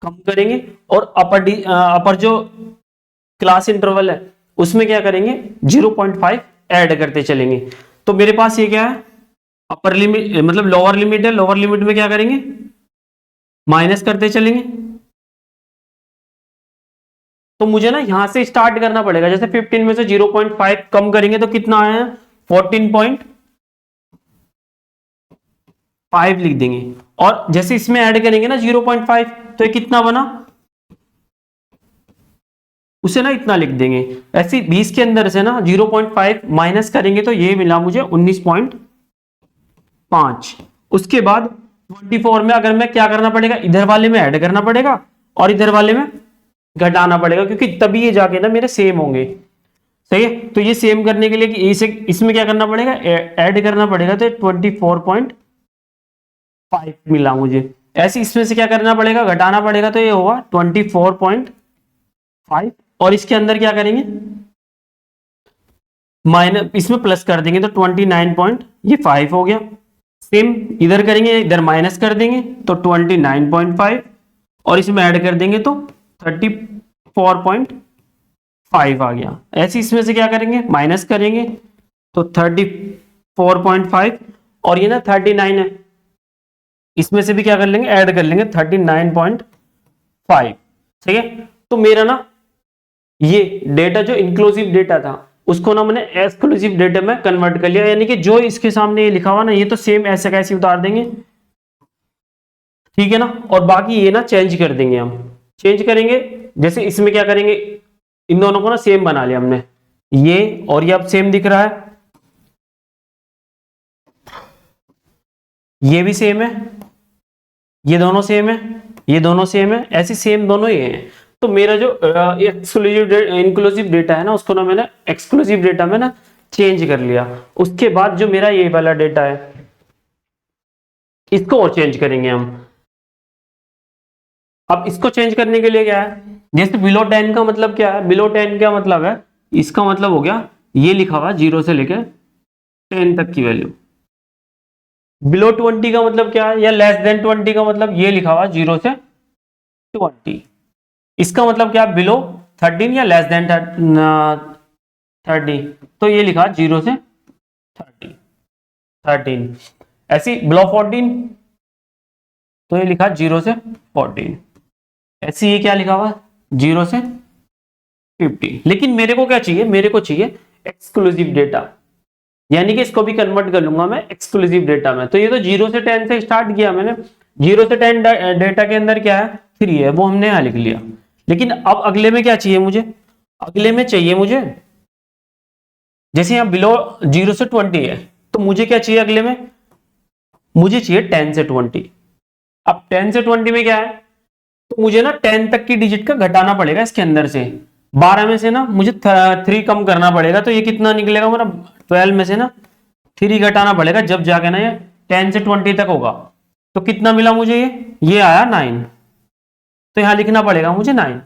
कम करेंगे और अपर जो क्लास इंटरवल है उसमें क्या करेंगे 0.5 ऐड करते चलेंगे। तो मेरे पास ये क्या है, अपर लिमिट मतलब लोअर लिमिट है, लोअर लिमिट में क्या करेंगे माइनस करते चलेंगे। तो मुझे ना यहां से स्टार्ट करना पड़ेगा, जैसे 15 में से 0.5 कम करेंगे तो कितना आया, 14.5 लिख देंगे, और जैसे इसमें ऐड करेंगे ना 0.5, तो ये कितना बना, उसे ना इतना लिख देंगे। ऐसे 20 के अंदर से ना 0.5 माइनस करेंगे तो ये मिला मुझे 19.5। उसके बाद 24 में अगर मैं क्या करना पड़ेगा, इधर वाले में ऐड करना पड़ेगा और इधर वाले में घटाना पड़ेगा, क्योंकि तभी ये जाके ना मेरे सेम होंगे। सही है, तो ये सेम करने के लिए कि इसे इसमें क्या करना पड़ेगा, ऐड करना पड़ेगा, तो 24.5 मिला मुझे। ऐसे इसमें से क्या करना पड़ेगा, घटाना पड़ेगा, तो ये होगा 24.5, और इसके अंदर क्या करेंगे माइनस, इसमें प्लस कर देंगे तो 29.5 हो गया। सेम इधर करेंगे, इधर माइनस कर देंगे तो 29.5, और इसमें ऐड कर देंगे तो 34.5 आ गया। ऐसे इसमें से क्या करेंगे माइनस करेंगे तो 34.5, और ये ना 39 है, इसमें से भी क्या कर लेंगे ऐड कर लेंगे 39.5। ठीक है, तो मेरा ना ये डेटा जो इंक्लूसिव डेटा था उसको ना मैंने एक्सक्लूसिव डेटा में कन्वर्ट कर लिया, यानी कि जो इसके सामने ये लिखा हुआ ना ये तो सेम ऐसे कैसे उतार देंगे, ठीक है ना, और बाकी ये ना चेंज कर देंगे, हम चेंज करेंगे। जैसे इसमें क्या करेंगे, इन दोनों को ना सेम बना लिया हमने, ये और ये अब सेम दिख रहा है, ये भी सेम है, ये दोनों सेम है, ये दोनों सेम है, ऐसे सेम दोनों ही हैं। तो मेरा जो एक्सक्लूसिव इंक्लूसिव डेटा है ना उसको ना मैंने एक्सक्लूसिव डेटा में ना चेंज कर लिया। उसके बाद जो मेरा ये वाला डेटा है इसको और चेंज करेंगे हम। अब इसको चेंज करने के लिए क्या है, जैसे बिलो 10 का मतलब क्या है, बिलो 10 का मतलब है, इसका मतलब हो गया ये लिखा हुआ 0 से लेकर 10 तक की वैल्यू। बिलो 20 का मतलब क्या है, या लेस देन 20 का मतलब ये लिखा हुआ 0 से 20। इसका मतलब क्या, बिलो 13 या लेस देन 30, तो ये लिखा 0 से 13। ऐसी बिलो 14 तो ये लिखा 0 से 14। ऐसी ये क्या लिखा हुआ 0 से 50। लेकिन मेरे को क्या चाहिए, मेरे को चाहिए एक्सक्लूसिव डेटा, यानी कि इसको भी कन्वर्ट कर लूंगा मैं एक्सक्लूसिव डेटा में। तो ये तो 0 से 10 से स्टार्ट किया मैंने, 0 से 10 डेटा के अंदर क्या है 3 है, वो हमने यहां लिख लिया। लेकिन अब अगले में क्या चाहिए मुझे, अगले में चाहिए मुझे, जैसे यहां बिलो 0 से 20 है तो मुझे क्या चाहिए अगले में, मुझे चाहिए 10 से 20। अब 10 से 20 में क्या है, तो मुझे ना 10 तक की डिजिट का घटाना पड़ेगा इसके अंदर से, 12 में से ना मुझे 3 कम करना पड़ेगा, तो ये कितना निकलेगा मेरा 12 में से ना 3 घटाना पड़ेगा, जब जाके ना ये 10 से 20 तक होगा। तो कितना मिला मुझे, ये आया 9, तो यहां लिखना पड़ेगा मुझे 9।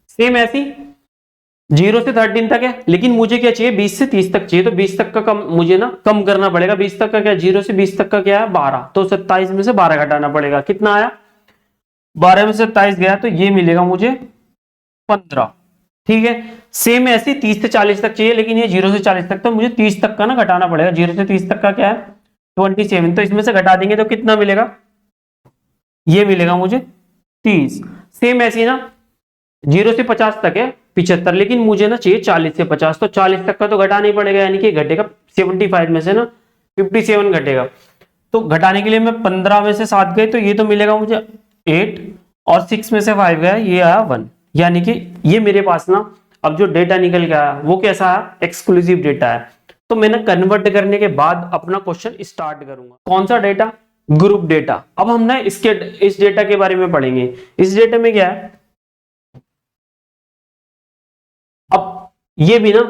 सेम ऐसी 0 से 13 तक है, लेकिन मुझे क्या चाहिए 20 से 30 तक चाहिए, तो 20 तक का कम मुझे ना कम करना पड़ेगा। 20 तक का क्या, 0 से 20 तक का क्या है 12, तो 27 में से 12 घटाना पड़ेगा, कितना आया 12 में से 27 गया, तो ये मिलेगा मुझे 15। ठीक है, सेम ऐसे 30 से 40 तक चाहिए, लेकिन ये 0 से 40 तक, तो मुझे 30 तक का ना घटाना पड़ेगा। 0 से 30 तक का क्या है 27, तो इसमें से घटा देंगे तो कितना मिलेगा, ये मिलेगा मुझे 30। सेम ऐसी ना 0 से 50 तक है 75, लेकिन मुझे ना चाहिए 40 से 50, तो 40 तक का तो घटाना ही पड़ेगा, यानी कि घटेगा 75 में से ना 57 घटेगा। तो घटाने के लिए मैं 15 में से 7 गए तो ये तो मिलेगा मुझे 8, और 6 में से 5 गया, ये आया 1। यानी कि ये मेरे पास ना अब जो डेटा निकल के आया वो कैसा है, एक्सक्लूसिव डेटा है। तो मैंने कन्वर्ट करने के बाद अपना क्वेश्चन स्टार्ट करूंगा। कौन सा डेटा, ग्रुप डेटा। अब हम ना इस डेटा के बारे में पढ़ेंगे। इस डेटा में क्या है, अब ये भी ना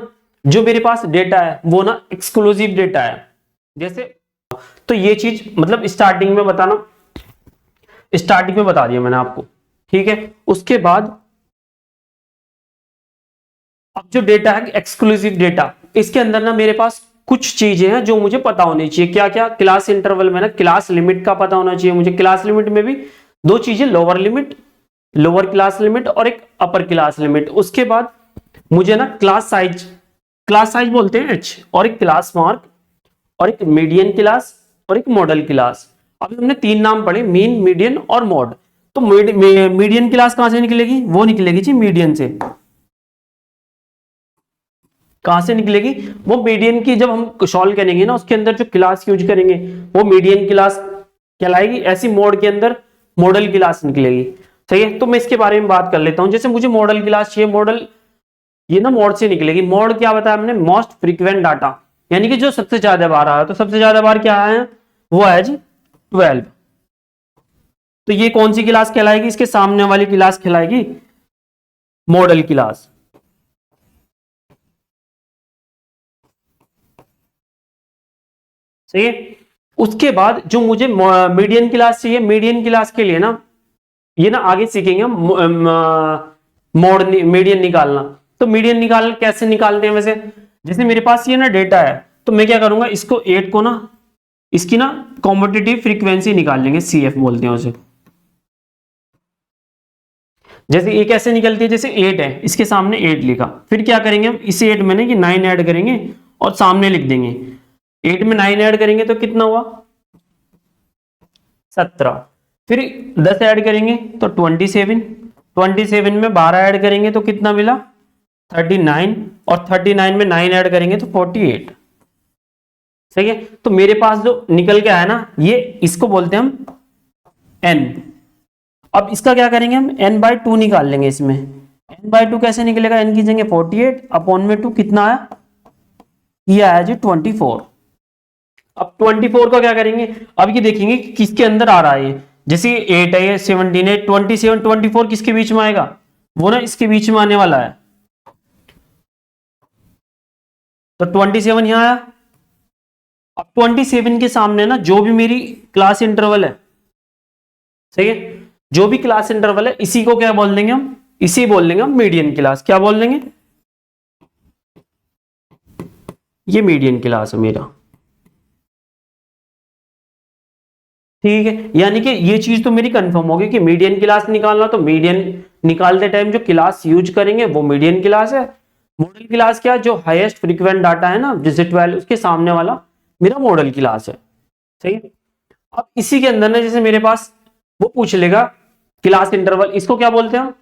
जो मेरे पास डेटा है वो ना एक्सक्लूसिव डेटा है। जैसे तो ये चीज मतलब स्टार्टिंग में बता दिया मैंने आपको, ठीक है। उसके बाद अब जो डेटा है एक्सक्लूसिव डेटा, इसके अंदर ना मेरे पास कुछ चीजें हैं जो मुझे पता होनी चाहिए। क्या क्या, क्लास इंटरवल में ना क्लास लिमिट का पता होना चाहिए मुझे। क्लास लिमिट में भी दो चीजें, lower limit, lower class limit, और एक अपर क्लास लिमिट। उसके बाद मुझे ना क्लास साइज बोलते हैं H, और एक क्लास मार्क, और एक मीडियन क्लास, और एक मॉडल क्लास। अभी हमने 3 नाम पढ़े, मीन, मीडियन और मॉड। तो मीडियन क्लास कहां से निकलेगी, वो निकलेगी जी मीडियन से। कहां से निकलेगी, वो मीडियन की जब हम सॉल्व करेंगे ना उसके अंदर जो क्लास यूज करेंगे वो मीडियन क्लास कहलाएगी। ऐसी मोड के अंदर मॉडल क्लास निकलेगी। सही है, तो मैं इसके बारे में बात कर लेता हूं। जैसे मुझे मॉडल क्लास चाहिए, मॉडल ये ना मॉड से निकलेगी। मॉड क्या बताया हमने, मोस्ट फ्रीक्वेंट डाटा, यानी कि जो सबसे ज्यादा बार आया। तो सबसे ज्यादा बार क्या आया है, वो है जी 12। तो ये कौन सी क्लास कहलाएगी, इसके सामने वाली क्लास कहलाएगी मॉडल क्लास। सही है। उसके बाद जो मुझे मीडियन क्लास चाहिए, मीडियन क्लास के लिए ना ये ना आगे सीखेंगे मोड मीडियन निकालना। तो मीडियन निकालना कैसे निकालते हैं वैसे, जैसे मेरे पास ये ना डेटा है तो मैं क्या करूंगा, इसको 8 को ना इसकी ना कॉम्पिटिटिव फ्रीक्वेंसी निकाल लेंगे, CF बोलते हैं उसे। जैसे ये कैसे निकलती है, जैसे 8 है, इसके सामने 8 लिखा, फिर क्या करेंगे हम इस 8 में ना कि 9 ऐड करेंगे और सामने लिख देंगे। 8 में 9 ऐड करेंगे तो कितना हुआ 17, फिर 10 ऐड करेंगे तो 27, 27 में 12 ऐड करेंगे तो कितना मिला 39, और 39 में 9 ऐड करेंगे तो 48। सही है, तो मेरे पास जो निकल के आया ना ये, इसको बोलते हैं हम n। अब इसका क्या करेंगे हम, n/2 निकाल लेंगे इसमें। n/2 कैसे निकलेगा, n की जगह 48 अपॉन में 2 कितना आया, ये आया जी 24। अब 24 का क्या करेंगे, अब ये देखेंगे कि किसके अंदर आ रहा है। जैसे 8 है, 17 है, 27, 24 किसके बीच में आएगा, वो ना इसके बीच में आने वाला है। तो 27 यहां आया। अब 27 के सामने ना जो भी मेरी क्लास इंटरवल है, सही है, जो भी क्लास इंटरवल है इसी को क्या बोल देंगे हम, इसी बोल देंगे हम मीडियन क्लास। क्या बोल देंगे, ये मीडियन क्लास है मेरा। ठीक है, यानी कि ये चीज तो मेरी कंफर्म होगी कि मीडियन क्लास निकालना, तो मीडियन निकालते टाइम जो क्लास यूज करेंगे वो मीडियन क्लास है। मॉडल क्लास क्या, जो हाईएस्ट फ्रीक्वेंट डाटा है ना जैसे 12, उसके सामने वाला मेरा मॉडल क्लास है। सही है, अब इसी के अंदर ना जैसे मेरे पास वो पूछ लेगा क्लास इंटरवल, इसको क्या बोलते हैं हम,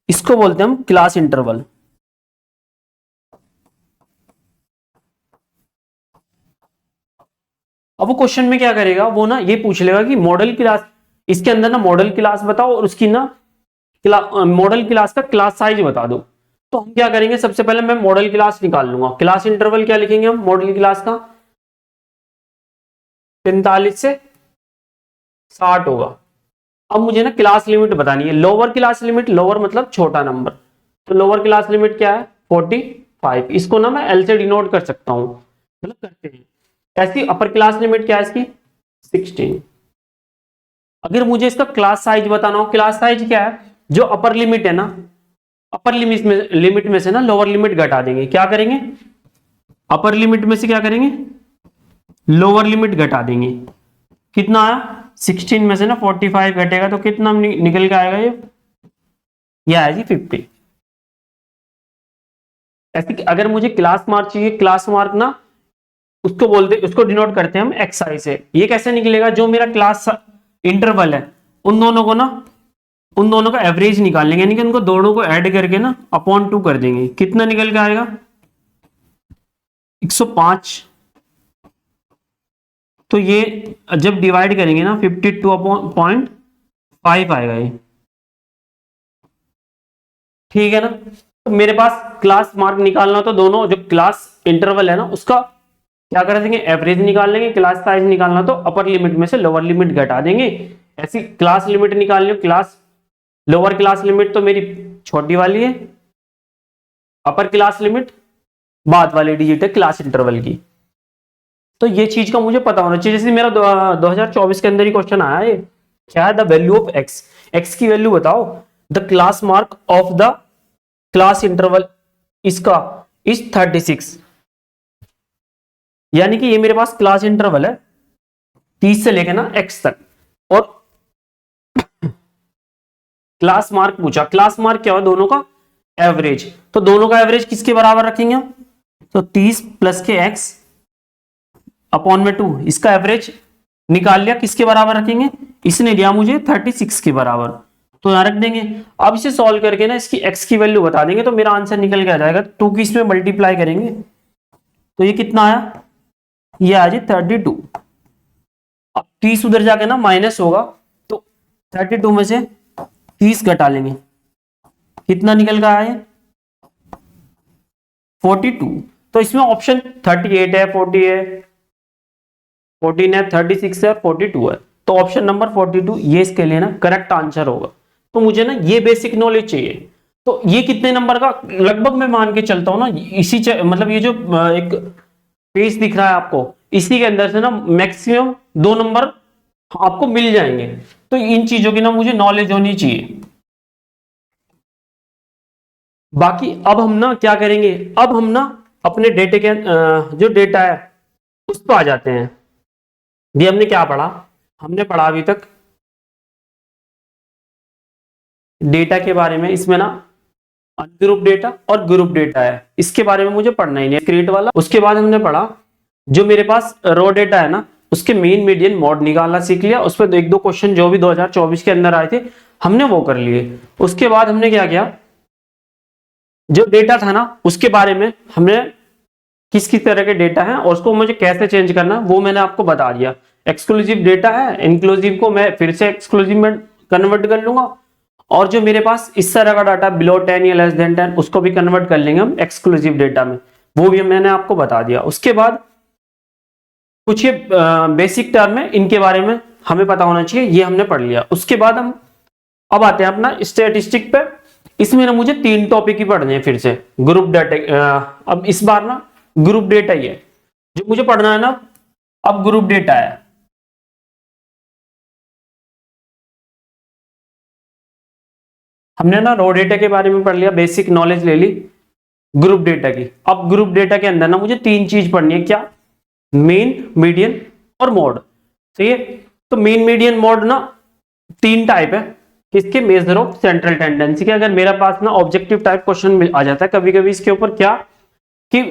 इसको बोलते हैं हम क्लास इंटरवल। अब वो क्वेश्चन में क्या करेगा, वो ना ये पूछ लेगा कि मॉडल क्लास, इसके अंदर ना मॉडल क्लास बताओ और उसकी ना मॉडल क्लास का क्लास साइज बता दो। तो हम क्या करेंगे, सबसे पहले मैं मॉडल क्लास निकाल लूंगा। क्लास इंटरवल क्या लिखेंगे हम मॉडल क्लास का, 45 से 60 होगा। अब मुझे ना क्लास लिमिट बतानी है, लोअर क्लास लिमिट, लोअर मतलब छोटा नंबर, तो लोअर क्लास लिमिट क्या है 45। इसको ना मैं L से डिनोट कर सकता हूं, मतलब करते हैं। ऐसी अपर क्लास लिमिट क्या है इसकी 16। अगर मुझे इसका क्लास साइज बताना हो, क्लास साइज क्या है, जो अपर लिमिट है ना, अपर लिमिट में से ना लोअर लिमिट घटा देंगे। क्या करेंगे, अपर लिमिट में से क्या करेंगे, लोअर लिमिट घटा देंगे। कितना आया 16 में से ना 45 घटेगा तो कितना निकल के आएगा ये यह है जी 50। ऐसे कि अगर मुझे क्लास मार्क चाहिए, क्लास मार्क ना उसको बोलते, उसको डिनोट करते हैं हम XI से। ये कैसे निकलेगा, जो मेरा क्लास इंटरवल है उन दोनों को ना, उन दोनों का एवरेज निकाल लेंगे, यानी कि उनको दोनों को ऐड करके ना अपॉन 2 कर देंगे। कितना निकल के आएगा 105। तो ये जब डिवाइड करेंगे ना 52 अपॉन 0.5 आएगा ये, ठीक है ना। तो मेरे पास क्लास मार्क निकालना हो तो दोनों जो क्लास इंटरवल है ना उसका क्या कर देंगे, एवरेज निकाल लेंगे। क्लास साइज निकालना तो अपर लिमिट में से लोअर लिमिट घटा देंगे। ऐसी क्लास लिमिट निकालनी हो, क्लास लोअर क्लास लिमिट तो मेरी छोटी वाली है, अपर क्लास लिमिट बाद वाली डिजिट है क्लास इंटरवल की। तो ये चीज का मुझे पता होना चाहिए। जैसे मेरा 2024 के अंदर ही क्वेश्चन आया है, क्या है the value of x, x की वैल्यू बताओ, the class mark of the class interval इसका इज 36। यानी कि ये मेरे पास क्लास इंटरवल है 30 से लेकर ना एक्स तक, और क्लास मार्क पूछा। क्लास मार्क क्या हुआ, दोनों का एवरेज। तो दोनों का एवरेज किसके बराबर रखेंगे हम, तो 30 प्लस के एक्स अपॉन में 2, इसका एवरेज निकाल लिया, किसके बराबर रखेंगे, इसने दिया मुझे 36 के बराबर, तो यहां रख देंगे। अब इसे सॉल्व करके ना इसकी एक्स की वैल्यू बता देंगे तो मेरा आंसर निकल के आ जाएगा। 2 की इसमें मल्टीप्लाई करेंगे तो ये कितना आया, ये आ जी 32। अब 30 उधर जाके ना माइनस होगा, तो 32 में से 30 घटा लेंगे, कितना निकल का आया 42। तो इसमें ऑप्शन 38 है, 40 है, 14 है, 36 है, 42 है। तो ऑप्शन नंबर 42 ये इसके लिए ना करेक्ट आंसर होगा। तो मुझे ना ये बेसिक नॉलेज चाहिए। तो ये कितने नंबर का लगभग मैं मान के चलता हूं ना, इसी मतलब ये जो एक पेज दिख रहा है आपको, इसी के अंदर से ना मैक्सिमम 2 नंबर आपको मिल जाएंगे। तो इन चीजों की ना मुझे नॉलेज होनी चाहिए। बाकी अब हम ना क्या करेंगे, अब हम ना अपने डेटे के जो डेटा है उस पर आ जाते हैं। भी हमने क्या पढ़ा, हमने पढ़ा अभी तक डेटा के बारे में। इसमें ना अनग्रुप डेटा और ग्रुप डेटा है, इसके बारे में मुझे पढ़ना ही नहीं, क्रिएट वाला। उसके बाद हमने पढ़ा जो मेरे पास रो डेटा है ना उसके मेन मीडियन मॉड निकालना सीख लिया। उस पर 1-2 क्वेश्चन जो भी 2024 के अंदर आए थे हमने वो कर लिए। उसके बाद हमने क्या किया, जो डेटा था ना उसके बारे में हमने किस किस तरह के डेटा है और उसको मुझे कैसे चेंज करना है वो मैंने आपको बता दिया। एक्सक्लूसिव डेटा है, इंक्लूसिव को मैं फिर से एक्सक्लूसिव में कन्वर्ट कर लूंगा, और जो मेरे पास इस तरह का डाटा बिलो 10 या लेस देन 10 उसको भी कन्वर्ट कर लेंगे हम एक्सक्लूसिव डेटा में, वो भी मैंने आपको बता दिया। उसके बाद कुछ ये बेसिक टर्म है, इनके बारे में हमें पता होना चाहिए, ये हमने पढ़ लिया। उसके बाद हम अब आते हैं अपना स्टैटिस्टिक पे। इसमें ना मुझे 3 टॉपिक ही पढ़ने हैं फिर से। ग्रुप डेटा, अब इस बार ना ग्रुप डेटा ही है जो मुझे पढ़ना है ना। अब ग्रुप डेटा है, हमने ना रो डेटा के बारे में पढ़ लिया, बेसिक नॉलेज ले ली ग्रुप डेटा की। अब ग्रुप डेटा के अंदर ना मुझे 3 चीज पढ़नी है, क्या, मेन, मीडियन और मोड। सही है। तो मेन, मीडियन, मोड ना 3 टाइप है किसके, मेजर ऑफ सेंट्रल टेंडेंसी के। अगर मेरे पास ना ऑब्जेक्टिव टाइप क्वेश्चन आ जाता है कभी कभी इसके ऊपर, क्या कि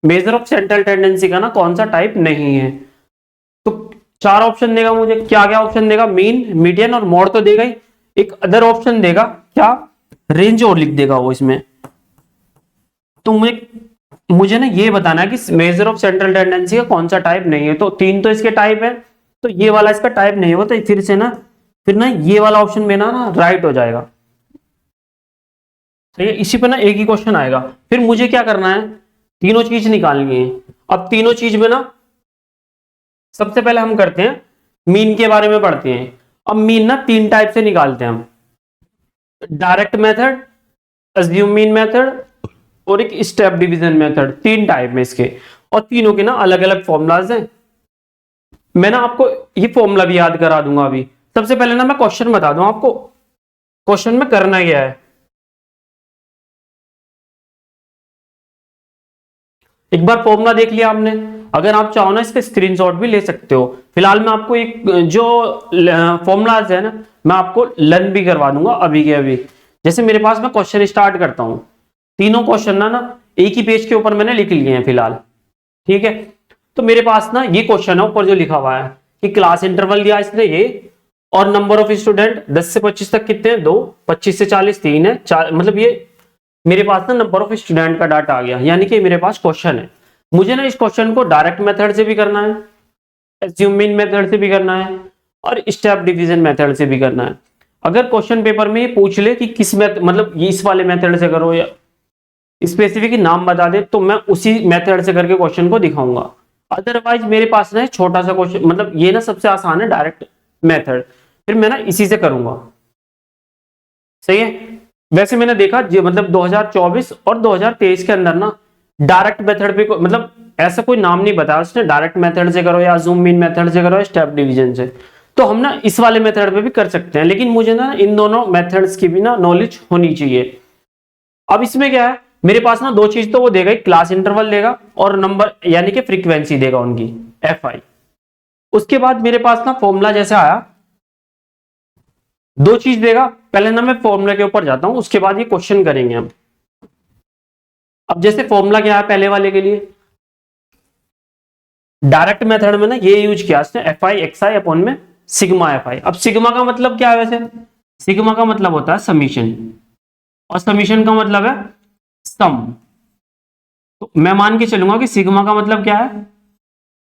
मेजर ऑफ सेंट्रल टेंडेंसी का ना कौन सा टाइप नहीं है। तो 4 ऑप्शन देगा मुझे, क्या क्या ऑप्शन देगा, मीन, मीडियन और मोड तो देगा ही, एक अदर ऑप्शन देगा, क्या, रेंज और लिख देगा वो इसमें। तो मुझे ना ये बताना है कि मेजर ऑफ सेंट्रल टेंडेंसी का कौन सा टाइप नहीं है। तो 3 तो इसके टाइप है, तो ये वाला इसका टाइप नहीं होता, फिर से ना फिर ना ये वाला ऑप्शन में ना राइट हो जाएगा। सही है। इसी पे ना एक ही क्वेश्चन आएगा। फिर मुझे क्या करना है, तीनों चीज निकालनी है। अब तीनों चीज में ना सबसे पहले हम करते हैं मीन के बारे में पढ़ते हैं। अब मीन ना 3 टाइप से निकालते हैं हम, direct method, assume mean method और एक स्टेप डिवीजन मेथड। 3 टाइप में इसके, और तीनों के ना अलग अलग फॉर्मूलाज हैं। मैं ना आपको ये फॉर्मूला भी याद करा दूंगा। अभी सबसे पहले ना मैं क्वेश्चन बता दूं आपको, क्वेश्चन में करना क्या है। एक बार फॉर्मूला देख लिया आपने, अगर आप चाहो ना इसका स्क्रीनशॉट भी ले सकते हो। फिलहाल मैं आपको एक जो फॉर्मूलाज है ना, मैं आपको लर्न भी करवा दूंगा अभी के अभी। जैसे मेरे पास मैं क्वेश्चन स्टार्ट करता हूं, तीनों क्वेश्चन ना एक ही पेज के ऊपर मैंने लिख लिए हैं फिलहाल, ठीक है। तो मेरे पास ना ये क्वेश्चन है ऊपर जो लिखा हुआ है कि क्लास इंटरवल दिया इसने ये, और नंबर ऑफ स्टूडेंट 10 से 25 तक कितने हैं, 2, 25 से 40 3 है, 4, मतलब ये मेरे पास ना नंबर ऑफ स्टूडेंट का डाटा आ गया, यानी कि मेरे पास क्वेश्चन है। मुझे ना इस क्वेश्चन को डायरेक्ट मेथड से भी करना है, एज्यूमिंग मेथड से भी करना है, और स्टेप डिवीजन मेथड से भी करना है। अगर क्वेश्चन पेपर में ये पूछ ले कि किस मेथड, मतलब ये इस वाले मेथड से करो या स्पेसिफिक नाम बता दे, तो मैं उसी मेथड से करके क्वेश्चन को दिखाऊंगा। अदरवाइज मेरे पास ना छोटा सा क्वेश्चन, मतलब ये ना सबसे आसान है डायरेक्ट मेथड, फिर मैं ना इसी से करूंगा, सही है। वैसे मैंने देखा मतलब 2024 और 2023 के अंदर ना डायरेक्ट मेथड पे मतलब ऐसा कोई नाम नहीं बताया उसने, डायरेक्ट मेथड से करो या जूम इन मेथड से करो या स्टेप डिवीजन से। तो हम ना इस वाले मेथड पे भी कर सकते हैं, लेकिन मुझे ना इन दोनों मेथड्स की भी ना नॉलेज होनी चाहिए। अब इसमें क्या है, मेरे पास ना दो चीज तो वो देगा, क्लास इंटरवल देगा और नंबर यानी कि फ्रीक्वेंसी देगा उनकी FI। उसके बाद मेरे पास ना फॉर्मूला जैसे आया, दो चीज देगा। पहले ना मैं फॉर्मूला के ऊपर जाता हूं, उसके बाद ये क्वेश्चन करेंगे हम। अब जैसे फॉर्मूला क्या है पहले वाले के लिए, डायरेक्ट मेथड में ना ये यूज किया इसने FI XI अपॉन में सिग्मा FI। अब सिग्मा का मतलब क्या है, वैसे सिग्मा का मतलब होता है समीशन, और समीशन का मतलब है सम। तो मैं मान के चलूंगा कि सिग्मा का मतलब क्या है,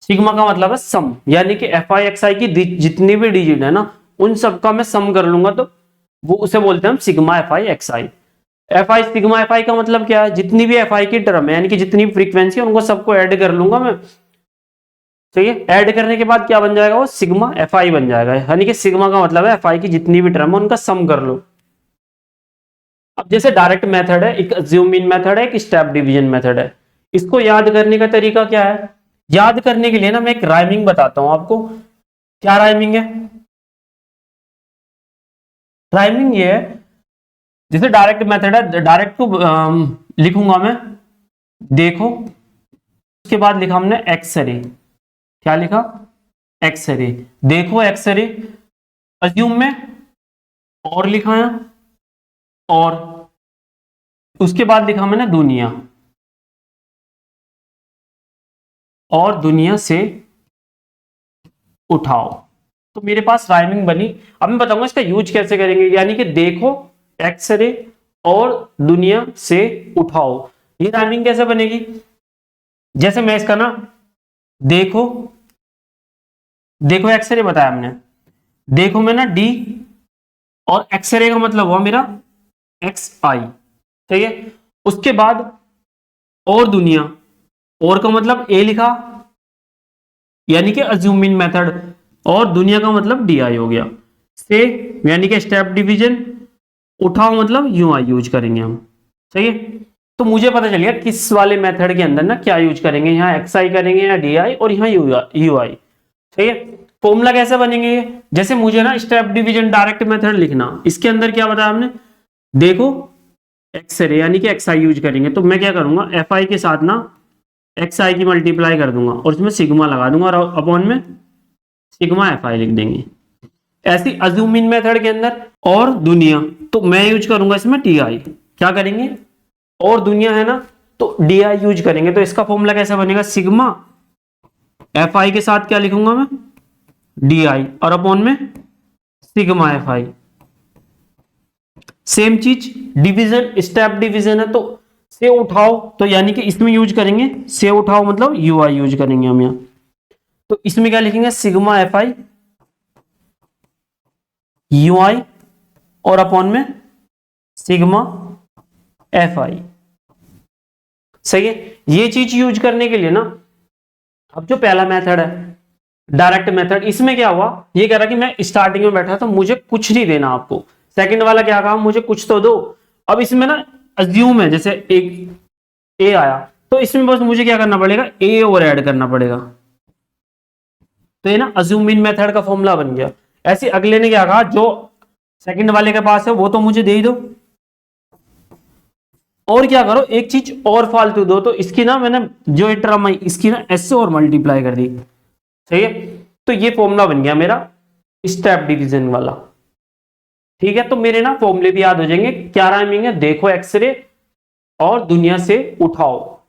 सिग्मा का मतलब है सम, यानी कि FI XI की जितनी भी डिजिट है ना उन सबका मैं सम कर लूंगा, तो वो उसे बोलते हैं हम sigma FI XI। FI sigma FI का मतलब क्या है, जितनी भी FI की टर्म है यानी कि जितनी भी फ्रीक्वेंसी है उनको सबको ऐड कर लूंगा मैं, ठीक है। ऐड करने के बाद क्या बन जाएगा, वो सिग्मा FI बन जाएगा, यानी कि सिग्मा का मतलब है FI की जितनी भी टर्म है उनका सम कर लो। अब जैसे डायरेक्ट मेथड है, एक ज़ूम इन मेथड है, एक स्टेप डिवीजन मेथड है। इसको याद करने का तरीका क्या है, याद करने के लिए ना मैं एक राइमिंग बताता हूं आपको। क्या राइमिंग है, राइमिंग ये है, जैसे डायरेक्ट मेथड है, डायरेक्ट को लिखूंगा मैं देखो, उसके बाद लिखा हमने एक्सरे, क्या लिखा एक्सरे, देखो एक्सरे, अज्यूम में और लिखा है, और उसके बाद लिखा मैंने दुनिया, और दुनिया से उठाओ। तो मेरे पास राइमिंग बनी। अब मैं बताऊंगा इसका यूज कैसे करेंगे, यानी कि देखो एक्सरे और दुनिया से उठाओ, ये राइमिंग कैसे बनेगी। जैसे मैं इसका ना देखो, देखो एक्सरे बताया हमने, देखो में ना D और एक्सरे का मतलब हुआ मेरा XI, ठीक है। उसके बाद और दुनिया, और का मतलब A लिखा यानी कि अज्यूमिंग मेथड, और दुनिया का मतलब DI हो गया, से यानी कि स्टेप डिवीजन, उठाओ मतलब UI यूज करेंगे हम, सही है। तो मुझे पता चल गया किस वाले मेथड के अंदर ना क्या यूज करेंगे, यहाँ XI करेंगे या DI, और यहाँ UI, ठीक है। फॉर्मूला कैसे बनेंगे, जैसे मुझे ना स्टेप डिवीजन डायरेक्ट मेथड लिखना, इसके अंदर क्या बताया हमने, देखो एक्सरे यानी कि XI यूज करेंगे, तो मैं क्या करूंगा FI के साथ ना XI की मल्टीप्लाई कर दूंगा और इसमें सिग्मा लगा दूंगा और अपॉन में सिग्मा FI लिख देंगे। ऐसी अज्यूमिंग मेथड के अंदर और दुनिया, तो मैं यूज करूंगा इसमें DI, क्या करेंगे और दुनिया है ना तो DI यूज करेंगे। तो इसका फॉर्मूला कैसे बनेगा, सिग्मा FI के साथ क्या लिखूंगा मैं DI और अपॉन में सिग्मा FI। सेम चीज डिवीजन, स्टेप डिवीजन है, तो से उठाओ, तो यानी कि इसमें यूज करेंगे से उठाओ मतलब UI यूज करेंगे हम यहाँ। तो इसमें क्या लिखेंगे सिग्मा FI UI और अपॉन में सिग्मा FI, सही है। ये चीज यूज करने के लिए ना, अब जो पहला मेथड है डायरेक्ट मेथड, इसमें क्या हुआ, ये कह रहा कि मैं स्टार्टिंग में बैठा तो मुझे कुछ नहीं देना आपको। सेकंड वाला क्या कहा, मुझे कुछ तो दो। अब इसमें ना अज्यूम है, जैसे एक A आया, तो इसमें बस मुझे क्या करना पड़ेगा, A और ऐड करना पड़ेगा, तो ये ना अज्यूम इन मेथड का फॉर्मूला बन गया। ऐसे अगले ने क्या कहा, जो सेकंड वाले के पास है वो तो मुझे दे ही दो, और क्या करो, एक चीज और फालतू दो, तो इसकी ना मैंने जो ये टर्म आई इसकी ना एस से और मल्टीप्लाई कर दी। सही है, तो ये फॉर्मूला बन गया मेरा स्टेप डिवीजन वाला। ठीक है, तो मेरे ना फॉर्मूले भी याद हो जाएंगे। क्या राइमिंग है, देखो एक्सरे और दुनिया से उठाओ।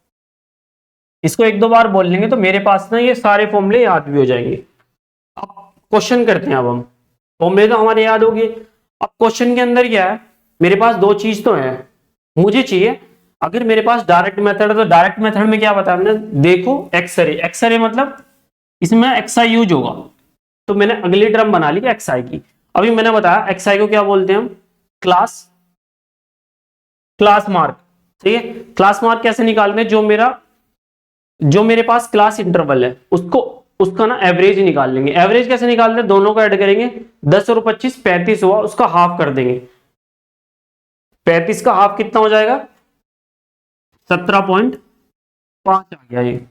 इसको एक दो बार बोल लेंगे तो मेरे पास ना ये सारे फॉर्मूले याद भी हो जाएंगे। अब क्वेश्चन करते हैं। अब हम फॉर्मूले तो हमारे याद हो गए। अब क्वेश्चन के अंदर क्या है, मेरे पास दो चीज तो है। मुझे चाहिए, अगर मेरे पास डायरेक्ट मेथड है तो डायरेक्ट मेथड में क्या बताया हमने, देखो एक्सरे। एक्सरे मतलब इसमें एक्सआई यूज होगा, तो मैंने अगली टर्म बना ली एक्सआई की। अभी मैंने बताया एक्सआई को क्या बोलते हैं हम, क्लास क्लास मार्क। ठीक है, क्लास मार्क कैसे निकालते हैं, जो मेरे पास क्लास इंटरवल है उसको, उसका ना एवरेज निकाल लेंगे। एवरेज कैसे निकालते हैं, दोनों को ऐड करेंगे, 10 और 25 35 हुआ, उसका हाफ कर देंगे। 35 का हाफ कितना हो जाएगा, 17.5 आ गया ये।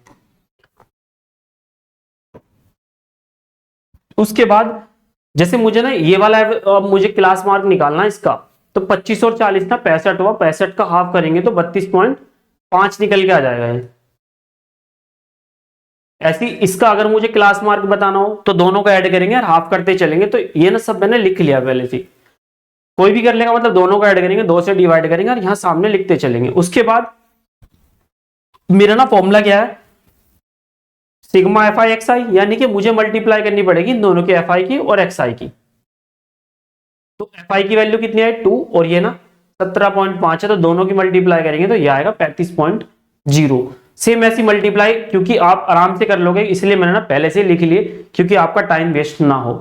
उसके बाद जैसे मुझे ना ये वाला मुझे क्लास मार्क निकालना है इसका, तो 25 और 40 ना 65 हुआ, 65 का हाफ करेंगे तो 32.5 निकल के आ जाएगा ये। ऐसी इसका अगर मुझे क्लास मार्क बताना हो तो दोनों को ऐड करेंगे और हाफ करते चलेंगे। तो ये ना सब मैंने लिख लिया पहले से, कोई भी कर लेगा, मतलब दोनों को ऐड करेंगे, 2 से डिवाइड करेंगे और यहां सामने लिखते चलेंगे। उसके बाद मेरा ना फॉर्मूला क्या है, सिग्मा एफ आई एक्स आई, यानी कि मुझे मल्टीप्लाई करनी पड़ेगी इन दोनों की, एफ आई की और एक्स आई की। तो एफ आई की वैल्यू कितनी है 2 और ये ना 17.5 है, तो दोनों की मल्टीप्लाई करेंगे तो ये आएगा 35.0। सेम ऐसी मल्टीप्लाई, क्योंकि आप आराम से कर लोगे इसलिए मैंने ना पहले से लिख लिए, क्योंकि आपका टाइम वेस्ट ना हो।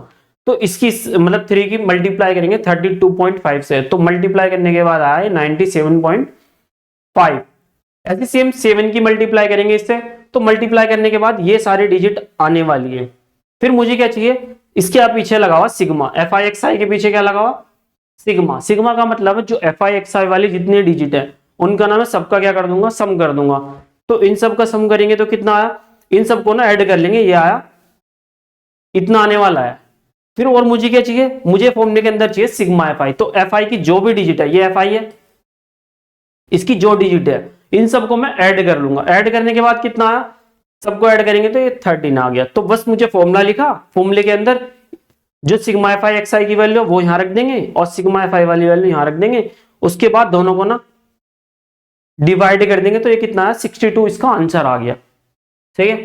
तो इसकी मतलब 3 की मल्टीप्लाई करेंगे 32.5 से, तो मल्टीप्लाई करने के बाद आया 97.5। ऐसे सेम 7 की मल्टीप्लाई करेंगे इससे, तो मल्टीप्लाई करने के बाद ये सारे डिजिट आने वाली है। फिर मुझे क्या चाहिए, इसके आप पीछे लगा हुआ सिग्मा, एफ आई एक्स आई के पीछे क्या लगा हुआ, सिग्मा। सिग्मा का मतलब है जो एफ आई एक्स आई वाली जितने डिजिट है उनका नाम है, सबका क्या कर दूंगा, सम कर दूंगा। तो इन सब का सम करेंगे तो कितना आया, इन सबको ना ऐड कर लेंगे, ये आया इतना आने वाला है। फिर और मुझे क्या चाहिए, मुझे फॉर्मूले के अंदर चाहिए सिग्मा एफ आई। तो एफ आई की जो भी डिजिट है, ये एफ आई है, इसकी जो डिजिट है इन सबको मैं ऐड कर लूंगा। ऐड करने के बाद कितना आया, सबको ऐड करेंगे तो ये 13 आ गया। तो बस मुझे फॉर्मूला लिखा, फॉर्मूले के अंदर जो सिग्मा एफ आई एक्स आई की वैल्यू वो यहां रख देंगे और सिग्मा एफ आई वाली वैल्यू यहां रख देंगे। उसके बाद दोनों को ना डिवाइड कर देंगे तो ये कितना है 62, इसका आंसर आ गया। ठीक है,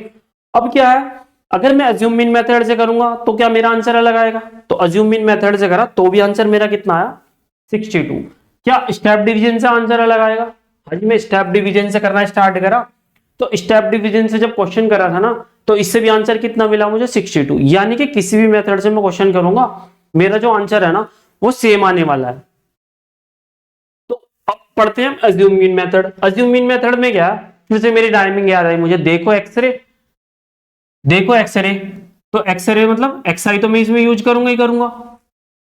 अब क्या है, अगर मैं अज्यूम मीन मेथड से करूंगा तो क्या मेरा आंसर अलग आएगा, तो अज्यूम मीन मेथड से करा तो भी आंसर मेरा कितना आया 62। क्या स्टेप डिवीजन से आंसर अलग आएगा, हाँ जी, मैं स्टेप डिवीजन से करना स्टार्ट करा, तो स्टेप डिवीजन से जब क्वेश्चन करा था ना तो इससे भी आंसर कितना मिला मुझे 62। यानी कि किसी भी मेथड से मैं क्वेश्चन करूंगा मेरा जो आंसर है ना वो सेम आने वाला है। तो अब पढ़ते हैं assume mean method. Assume mean method में क्या, फिर से मेरी टाइमिंग याद आई मुझे, देखो एक्सरे, देखो एक्सरे, तो एक्सरे मतलब एक्सआई तो मैं इसमें यूज करूंगा ही करूंगा,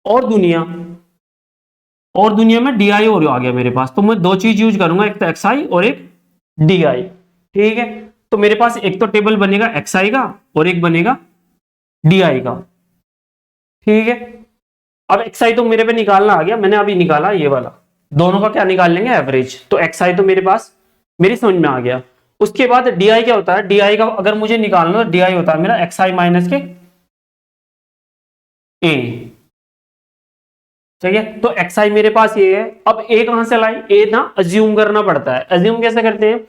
और दुनिया, और दुनिया में डी आई और आ गया मेरे पास, तो मैं दो चीज यूज करूंगा, एक तो एक्स आई और एक डी आई। ठीक है, तो मेरे पास एक तो टेबल बनेगा एक्स आई का और एक बनेगा डी आई का। ठीक है, अब एक्स आई तो मेरे पे निकालना आ गया, मैंने अभी निकाला ये वाला, दोनों का क्या निकाल लेंगे एवरेज। तो एक्स आई तो मेरे पास मेरी समझ में आ गया। उसके बाद डी आई क्या होता है, डी आई का अगर मुझे निकालना तो डी आई होता है मेरा एक्स आई माइनस के ए। ठीक है, तो एक्स आई मेरे पास ये है। अब ए कहां से लाई, ए ना अज्यूम करना पड़ता है। अज्यूम कैसे करते हैं,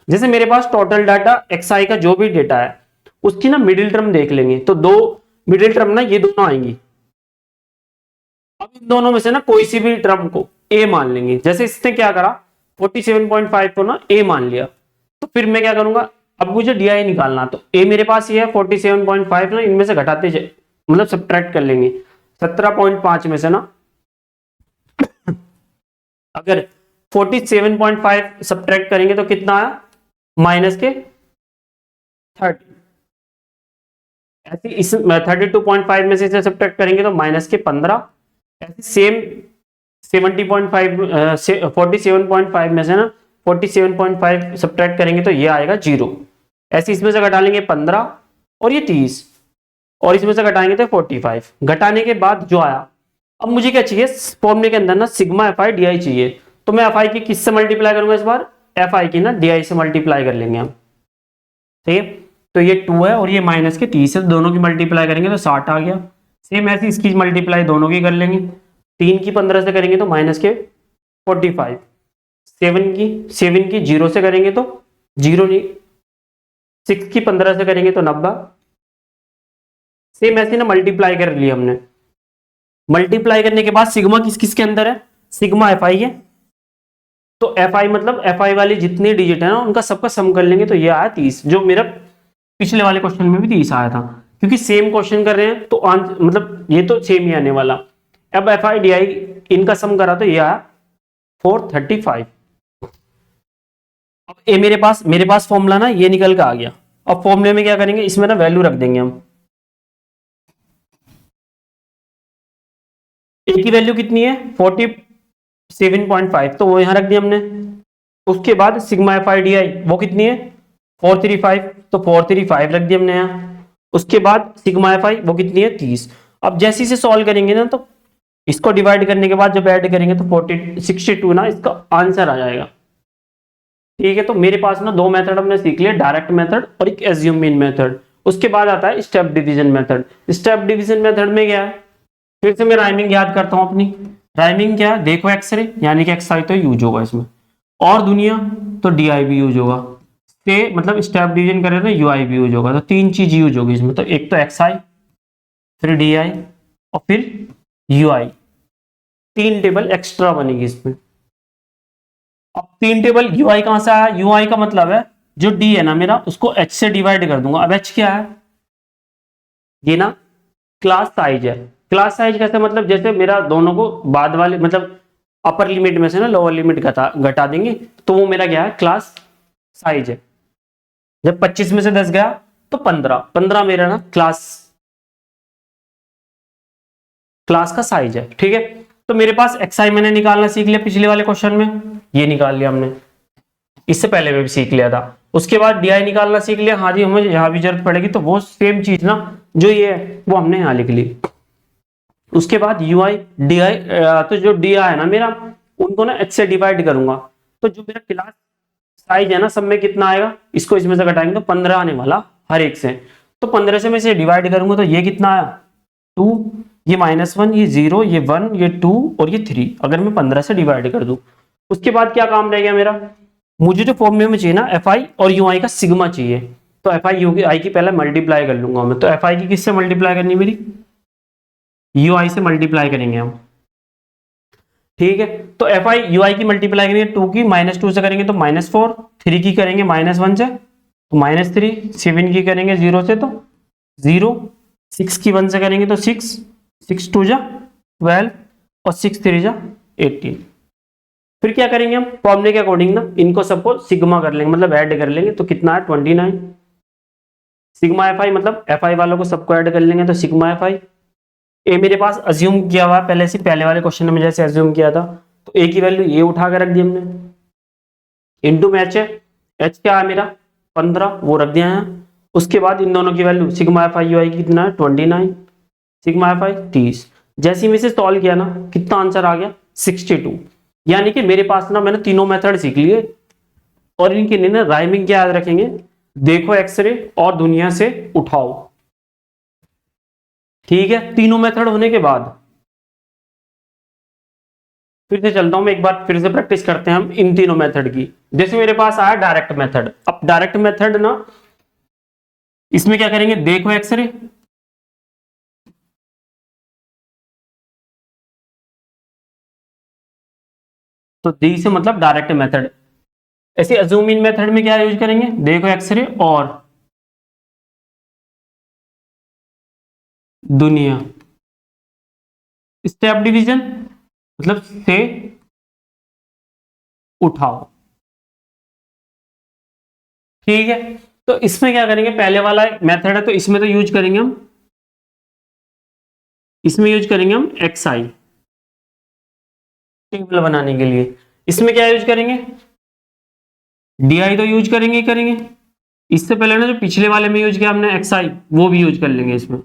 जैसे मेरे पास टोटल डाटा एक्स आई का जो भी डेटा है उसकी ना मिडिल टर्म देख लेंगे, तो दो मिडिल टर्म ना ये दोनों आएंगी। अब इन दोनों में से ना कोई सी भी टर्म को ए मान लेंगे। जैसे इसने क्या करा 47.5 को ना ए मान लिया, तो फिर मैं क्या करूंगा, अब मुझे डी आई निकालना, तो ए मेरे पास ये है 47.5 ना, इनमें से घटाते मतलब सब्ट्रैक्ट कर लेंगे 17.5 में से ना, अगर 47.5 सब्ट्रैक्ट करेंगे तो कितना आया माइनस के 30। ऐसे इस 32.5 में से सब्ट्रैक्ट करेंगे तो माइनस के 15। ऐसे सेम 47.5 में से ना 47.5 सब्ट्रैक्ट करेंगे तो ये आएगा 0। ऐसे इसमें से घटा लेंगे 15 और ये 30, और इसमें से घटाएंगे तो 45। घटाने के बाद जो आया, अब मुझे क्या चाहिए, फॉर्मूले के अंदर ना sigma F I D I चाहिए। तो मैं एफ आई की किससे मल्टीप्लाई करूंगा इस बार, एफ आई की ना डी आई से मल्टीप्लाई कर लेंगे हम, ठीक है। तो ये 2 है और ये माइनस के 30 है, दोनों की मल्टीप्लाई करेंगे तो 60 आ गया। सेम ऐसे इसकी मल्टीप्लाई दोनों की कर लेंगे, 3 की 15 से करेंगे तो माइनस के 45, 7 की 0 से करेंगे तो 0 नहीं, 6 की 15 से करेंगे तो 90। सेम ऐसे ना मल्टीप्लाई कर लिया हमने। मल्टीप्लाई करने के बाद सिग्मा किस किस के अंदर है, सिग्मा एफ आई है। तो एफ आई मतलब एफ आई वाली जितनी डिजिट है ना उनका सबका सम कर लेंगे तो ये आया 30, जो मेरा पिछले वाले क्वेश्चन में भी 30 आया था। क्योंकि सेम क्वेश्चन कर रहे हैं तो मतलब ये तो सेम ही आने वाला। अब एफ आई डी आई इनका सम करा तो ये आया 435। अब ये मेरे पास फॉर्मूला ना ये निकल के आ गया। अब फॉर्मूले में क्या करेंगे, इसमें ना वैल्यू रख देंगे हम। ए की वैल्यू कितनी है 47.5, तो वो यहां रख दिया हमने। उसके बाद sigma F I D I वो कितनी है 435, तो 435 रख दिया हमने यहाँ। उसके बाद सिग्मा एफ आई वो कितनी है 30। अब जैसे इसे सॉल्व करेंगे ना तो इसको डिवाइड करने के बाद जब ऐड करेंगे तो 62 ना इसका आंसर आ जाएगा, ठीक है। तो मेरे पास ना 2 मेथड हमने सीख लिया, डायरेक्ट मेथड और एक एज्यूम मीन मेथड। उसके बाद आता है step division method. Step division method में क्या है, फिर से मैं राइमिंग याद करता हूं अपनी। राइमिंग क्या है, देखो एक्सरे यानी कि एक्स आई तो यूज होगा इसमें, और दुनिया तो डी आई भी यूज होगा, से मतलब स्टेप डिवीजन करें तो यू आई भी यूज होगा। तो 3 चीज यूज होगी इसमें, तो एक तो एक्स आई, फिर डी आई और फिर यू आई। 3 टेबल एक्स्ट्रा बनेगी इसमें। अब 3 टेबल यू आई कहां से आया, यू आई का मतलब है जो डी है ना मेरा उसको एच से डिवाइड कर दूंगा। अब एच क्या है, ये ना क्लास साइज है। क्लास साइज कैसे, मतलब जैसे मेरा दोनों को बाद वाले मतलब अपर लिमिट में से ना लोअर लिमिट घटा देंगे तो वो मेरा क्या है क्लास साइज है। जब 25 में से 10 गया तो 15 मेरा ना क्लास का साइज है, ठीक है। तो मेरे पास एक्स आई मैंने निकालना सीख लिया पिछले वाले क्वेश्चन में, ये निकाल लिया हमने, इससे पहले में भी सीख लिया था। उसके बाद डी आई निकालना सीख लिया, हाँ जी हमें यहाँ भी जरूरत पड़ेगी तो वो सेम चीज ना जो ये है वो हमने यहाँ लिख ली। उसके बाद यू आई डी आई, तो जो डी आई है ना मेरा उनको ना एच से डिवाइड करूंगा, तो जो मेरा क्लास साइज है ना सब में कितना आएगा, इसको इसमें से घटाएंगे तो 15 आने वाला हर एक से। तो 15 से मैं इसे डिवाइड करूंगा तो ये कितना आया 2, ये -1, ये 0, ये 1, ये 2 और ये 3, अगर मैं 15 से डिवाइड कर दूं। उसके बाद क्या काम रह गया मेरा, मुझे जो फॉर्मूले में चाहिए ना एफ आई और यू आई का सिग्मा चाहिए, तो एफ आई यू आई की पहले मल्टीप्लाई कर लूंगा मैं। तो एफ आई की किससे मल्टीप्लाई करनी मेरी, यू आई से मल्टीप्लाई करेंगे हम, ठीक है। तो एफ आई यू आई की मल्टीप्लाई करेंगे 2 की, -2 से करेंगे तो -4, 3 की करेंगे -1 से तो -3, 7 की करेंगे 0 से तो 0, 6 की 1 से करेंगे तो 6, 6 2 जा 12 और 6 3 जा 18। फिर क्या करेंगे हम फॉर्मूले के अकॉर्डिंग ना इनको सबको सिग्मा कर लेंगे, मतलब ऐड कर लेंगे तो कितना है 29। सिग्मा एफ आई मतलब एफ आई वालों को सबको ऐड कर लेंगे तो सिग्मा एफ आई। ए मेरे पास अज्यूम किया हुआ पहले से, पहले वाले क्वेश्चन में जैसे अज्यूम किया था, तो ए की वैल्यू ये उठा कर रख दी हमने, इनटू में एच है, एच क्या है मेरा 15 वो रख दिया है। उसके बाद इन दोनों की value sigma F I U I की कितना है 29, सिग्मा एफ आई 30। जैसे ही मैं इसे सॉल्व किया ना कितना आंसर आ गया 62। यानी कि मेरे पास ना मैंने तीनों मेथड सीख लिए और इनकी ना राइमिंग क्या याद रखेंगे, देखो एक्सरे और दुनिया से उठाओ, ठीक है। तीनों मेथड होने के बाद फिर से चलता हूं मैं एक बार, फिर से प्रैक्टिस करते हैं हम इन तीनों मेथड की। जैसे मेरे पास आया डायरेक्ट मेथड, अब डायरेक्ट मेथड ना इसमें क्या करेंगे, देखो एक्सरे तो डी से मतलब डायरेक्ट मेथड। ऐसे अज्यूम इन मेथड में क्या यूज करेंगे, देखो एक्सरे और दुनिया। स्टेप डिवीजन मतलब से उठाओ, ठीक है। तो इसमें क्या करेंगे, पहले वाला मेथड है तो इसमें तो यूज करेंगे हम, इसमें यूज करेंगे हम एक्स आई टेबल बनाने के लिए। इसमें क्या यूज करेंगे, डी आई तो यूज करेंगे ही करेंगे। इससे पहले ना जो पिछले वाले में यूज किया हमने एक्स आई वो भी यूज कर लेंगे इसमें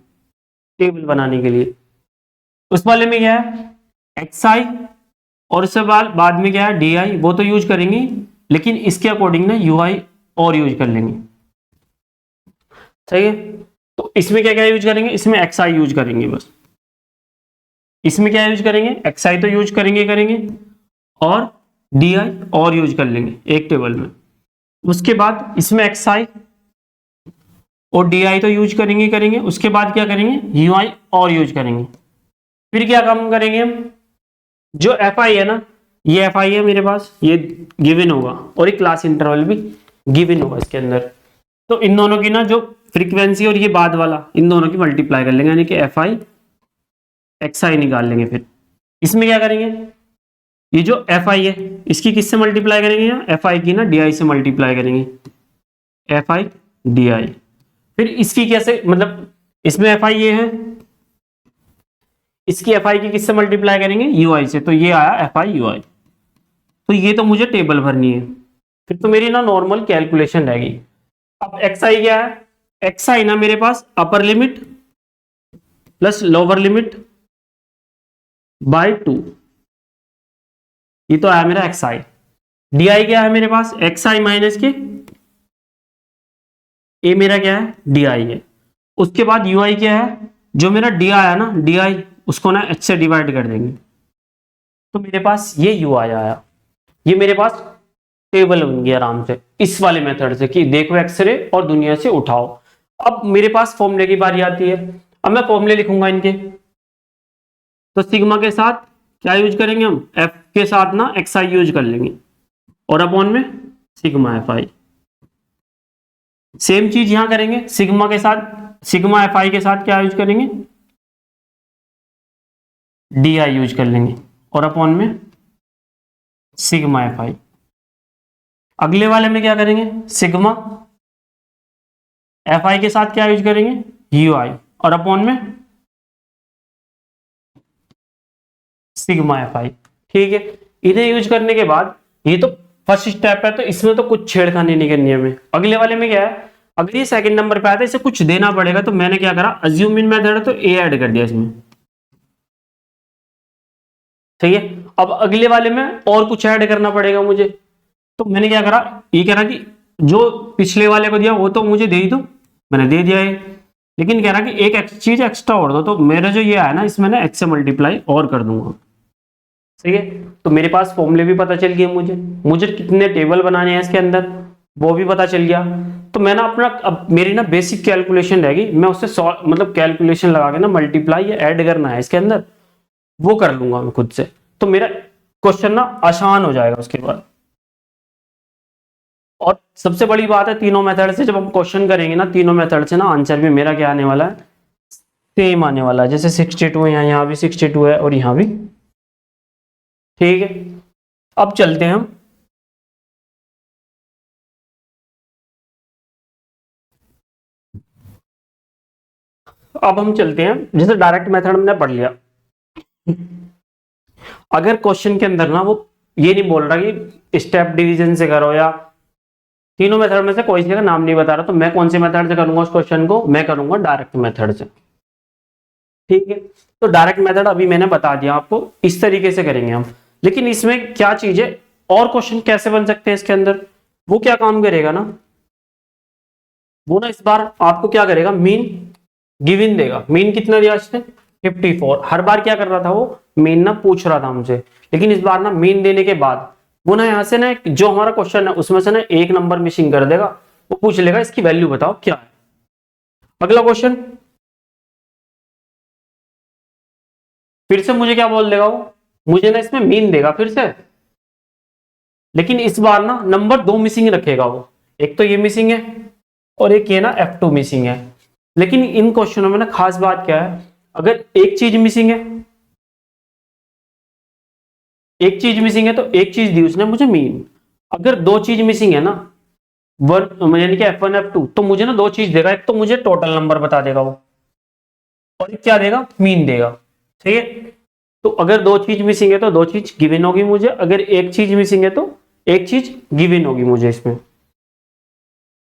टेबल बनाने के लिए। उस वाले में क्या है एक्स आई और उससे बाद में क्या है डी आई, वो तो यूज करेंगे, लेकिन इसके अकॉर्डिंग ना यू आई और यूज कर लेंगे। सही है। तो इसमें क्या क्या यूज करेंगे, इसमें एक्स आई यूज करेंगे बस। इसमें क्या यूज करेंगे, एक्स आई तो यूज करेंगे और डी आई और यूज कर लेंगे एक टेबल में। उसके बाद इसमें एक्स आई और डी आई तो यूज करेंगे, उसके बाद क्या करेंगे यू आई और यूज करेंगे। फिर क्या काम करेंगे हम, जो एफ आई है ना, ये एफ आई है मेरे पास, ये गिवन होगा और एक क्लास इंटरवल भी गिवन होगा इसके अंदर। तो इन दोनों की ना जो फ्रीक्वेंसी और ये बाद वाला, इन दोनों की मल्टीप्लाई कर लेंगे, यानी कि एफ आई एक्स आई निकाल लेंगे। फिर इसमें क्या करेंगे, ये जो एफ आई है इसकी किससे मल्टीप्लाई करेंगे, या एफ आई की ना डी आई से मल्टीप्लाई करेंगे, एफ आई डी आई। फिर इसकी कैसे, मतलब इसमें एफ आई ये है, इसकी एफ आई की किससे मल्टीप्लाई करेंगे, यू आई से, तो ये आया एफ आई यू आई। तो ये तो मुझे टेबल भरनी है, फिर तो मेरी ना नॉर्मल कैलकुलेशन रहेगी। अब एक्स आई क्या है, एक्स आई ना मेरे पास upper limit plus lower limit by 2, ये तो आया मेरा एक्स आई। डी आई क्या है मेरे पास, एक्स आई माइनस के ए, मेरा क्या है डी आई है। उसके बाद यू आई क्या है, जो मेरा डी आई है ना, डी आई उसको ना एच से डिवाइड कर देंगे, तो मेरे पास ये यू आई आया। ये मेरे पास टेबल बन गया आराम से इस वाले मेथड से, कि देखो एक्सरे और दुनिया से उठाओ। अब मेरे पास फॉर्मूले की बारी आती है। अब मैं फॉर्मूले लिखूंगा इनके, तो सिग्मा के साथ क्या यूज करेंगे हम, एफ के साथ ना एक्स आई यूज कर लेंगे और अपॉन में सिग्मा एफ आई। सेम चीज यहां करेंगे, सिग्मा के साथ, सिग्मा एफ आई के साथ क्या यूज करेंगे, डी आई यूज कर लेंगे और अपॉन में सिग्मा एफ आई। अगले वाले में क्या करेंगे, सिग्मा एफ आई के साथ क्या यूज करेंगे, यू आई और अपॉन में सिग्मा एफ आई। ठीक है, इन्हें यूज करने के बाद, ये तो फर्स्ट स्टेप है, तो इसमें तो कुछ छेड़खानी नहीं करनी है हमें। अगले वाले में क्या है, अगर ये सेकंड नंबर पे आता है, इसे कुछ देना पड़ेगा, तो मैंने क्या करा, अज्यूम इन मेथड है तो ए ऐड कर दिया इसमें। ठीक है, अब अगले वाले में और कुछ ऐड करना पड़ेगा मुझे, तो मैंने क्या करा, ये कह रहा कि जो पिछले वाले को दिया वो तो मुझे दे ही दो, मैंने दे दिया है, लेकिन कह रहा कि एक चीज एक्स्ट्रा और दो, तो मेरा जो ये आया ना, इसमें ना एक्स से मल्टीप्लाई और कर दूंगा। सही है, तो मेरे पास फॉर्मूले भी पता चल गए, मुझे कितने टेबल बनाने हैं इसके अंदर वो भी पता चल गया। तो मैं ना अपना, अब मेरी ना बेसिक कैलकुलेशन रहेगी, मैं उससे मतलब कैलकुलेशन लगा के ना मल्टीप्लाई या ऐड करना है इसके अंदर, वो कर लूंगा मैं खुद से, तो मेरा क्वेश्चन ना आसान हो जाएगा उसके बाद। और सबसे बड़ी बात है, तीनों मेथड से जब हम क्वेश्चन करेंगे ना, तीनों मेथड से ना आंसर भी मेरा क्या आने वाला है, सेम आने वाला है। जैसे 62 है यहाँ भी 62 है और यहाँ भी। ठीक है, अब चलते हैं हम चलते हैं, जैसे डायरेक्ट मेथड हमने पढ़ लिया। अगर क्वेश्चन के अंदर ना वो ये नहीं बोल रहा कि स्टेप डिवीजन से करो, या तीनों मेथड में से कोई सी का नाम नहीं बता रहा, तो मैं कौन से मेथड से करूंगा उस क्वेश्चन को, मैं करूंगा डायरेक्ट मेथड से। ठीक है, तो डायरेक्ट मेथड अभी मैंने बता दिया आपको, इस तरीके से करेंगे हम। लेकिन इसमें क्या चीज है, और क्वेश्चन कैसे बन सकते हैं इसके अंदर, वो क्या काम करेगा ना, वो ना इस बार आपको क्या करेगा, मीन गिवन देगा। मीन कितना दिया इसने, 54। हर बार क्या कर रहा था वो, मीन ना पूछ रहा था हमसे, लेकिन इस बार ना मीन देने के बाद वो ना यहाँ से ना जो हमारा क्वेश्चन है उसमें से ना एक नंबर मिसिंग कर देगा, वो पूछ लेगा इसकी वैल्यू बताओ क्या है। अगला क्वेश्चन फिर से मुझे क्या बोल देगा वो, मुझे ना इसमें मीन देगा फिर से, लेकिन इस बार ना नंबर 2 मिसिंग रखेगा वो, एक तो ये मिसिंग है और एक ये ना F2 मिसिंग है। लेकिन इन क्वेश्चनों में ना खास बात क्या है, अगर एक चीज मिसिंग है, एक चीज मिसिंग है तो एक चीज दी उसने मुझे मीन। अगर दो चीज मिसिंग है ना, वन यानी कि F1 F2, तो मुझे ना दो चीज देगा, एक तो मुझे टोटल नंबर बता देगा वो, और एक क्या देगा, मीन देगा। ठीक है, तो अगर दो चीज मिसिंग है तो दो चीज गिवन होगी मुझे, अगर एक चीज मिसिंग है तो एक चीज गिवन होगी मुझे इसमें।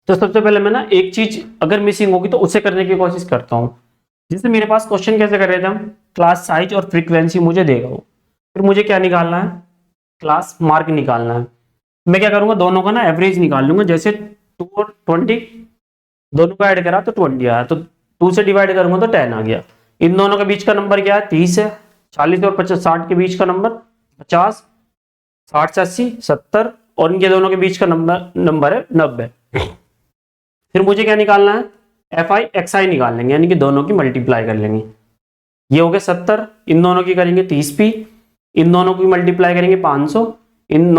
तो सबसे पहले मैं ना एक चीज अगर मिसिंग होगी तो उसे करने की कोशिश करता हूं। जैसे मेरे पास क्वेश्चन कैसे कर रहे थे हम, क्लास साइज और फ्रीक्वेंसी मुझे देगा वो, फिर मुझे क्या निकालना है, क्लास मार्क निकालना है। मैं क्या करूंगा, दोनों का ना एवरेज निकाल लूंगा। जैसे 2 और 20 दोनों को ऐड करा तो 20 आया, तो 2 से डिवाइड करूंगा तो 10 आ गया। इन दोनों के बीच का नंबर क्या है, 30 है। 40 और 50, 60 के बीच का नंबर 50, 60 से 80 70, और इनके दोनों के बीच का नंबर है 90। फिर मुझे क्या निकालना है, एफ आई एक्स आई निकाल लेंगे, यानी कि दोनों की मल्टीप्लाई कर लेंगे। ये हो गया 70, इन दोनों की करेंगे 30 पी, इन दोनों की मल्टीप्लाई करेंगे 500, इन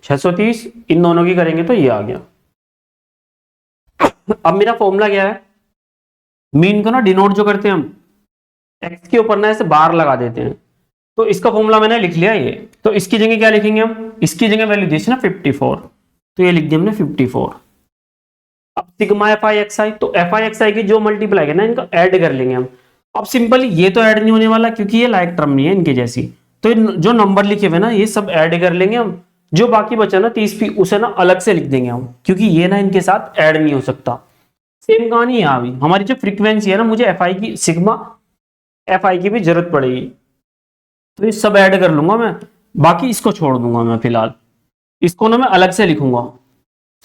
630, इन दोनों की करेंगे तो ये आ गया। अब मेरा फॉर्मूला क्या है, मीन को ना डिनोट जो करते हैं हम, एक्स के ऊपर ना ऐसे बार लगा देते हैं, तो इसका फॉर्मूला मैंने लिख लिया ये। तो इसकी जगह क्या लिखेंगे हम, इसकी जगह वैल्यू दी ना 54, तो ये लिख दिया हमने 54। अब सिग्मा एफ आई एक्स आई, तो एफ आई एक्स आई की जो मल्टीप्लाई है ना, इनको ऐड कर लेंगे हम। अब सिंपली ये तो ऐड नहीं होने वाला क्योंकि ये लाइक टर्म नहीं है इनके जैसी, तो जो नंबर लिखे हुए ना ये सब ऐड कर लेंगे हम। जो बाकी बचा ना 30 पी, उसे ना अलग से लिख देंगे हम, क्योंकि ये ना इनके साथ ऐड नहीं हो सकता। सेम कहानी यहाँ भी, हमारी जो फ्रीक्वेंसी है ना, मुझे एफ आई की, सिग्मा एफ आई की भी जरूरत पड़ेगी, तो ये सब ऐड कर लूंगा मैं, बाकी इसको छोड़ दूंगा मैं फिलहाल, इसको ना मैं अलग से लिखूंगा।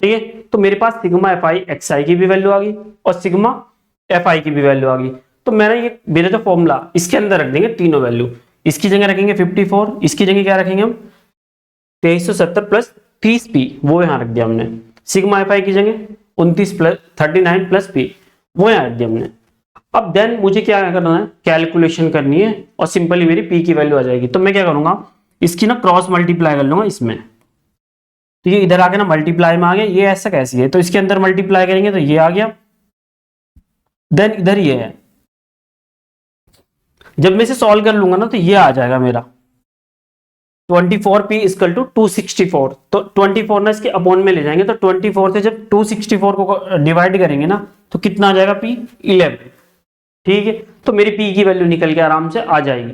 ठीक है, तो मेरे पास सिग्मा एफ आई एक्स आई की भी वैल्यू आ गई और सिग्मा एफ आई की भी वैल्यू आ गई। तो मैंने ये मेरा जो फॉर्मूला इसके अंदर रख देंगे तीनों वैल्यू। इसकी जगह रखेंगे 54, इसकी जगह क्या रखेंगे हम 2370 प्लस 30 पी, वो यहाँ रख दिया हमने। सिग्मा एफ आई की जगह 29 प्लस 39 प्लस पी, वो यहाँ रख दिया हमने। अब देन मुझे क्या करना है, कैलकुलेशन करनी है, और सिंपली मेरी पी की वैल्यू आ जाएगी। तो मैं क्या करूंगा, इसकी ना क्रॉस मल्टीप्लाई कर लूंगा इसमें, तो ये इधर आके ना मल्टीप्लाई में आ गया। ये ऐसा कैसी है, तो इसके अंदर मल्टीप्लाई करेंगे तो ये आ गया, देन इधर ये है। जब मैं इसे सॉल्व कर लूंगा ना तो ये आ जाएगा मेरा 24p इक्वल टू 264। तो 24 ना इसके अपॉन में ले जाएंगे, तो 24 से जब 264 को डिवाइड करेंगे ना तो कितना आ जाएगा, p 11। ठीक है, तो मेरी p की वैल्यू निकल के आराम से आ जाएगी।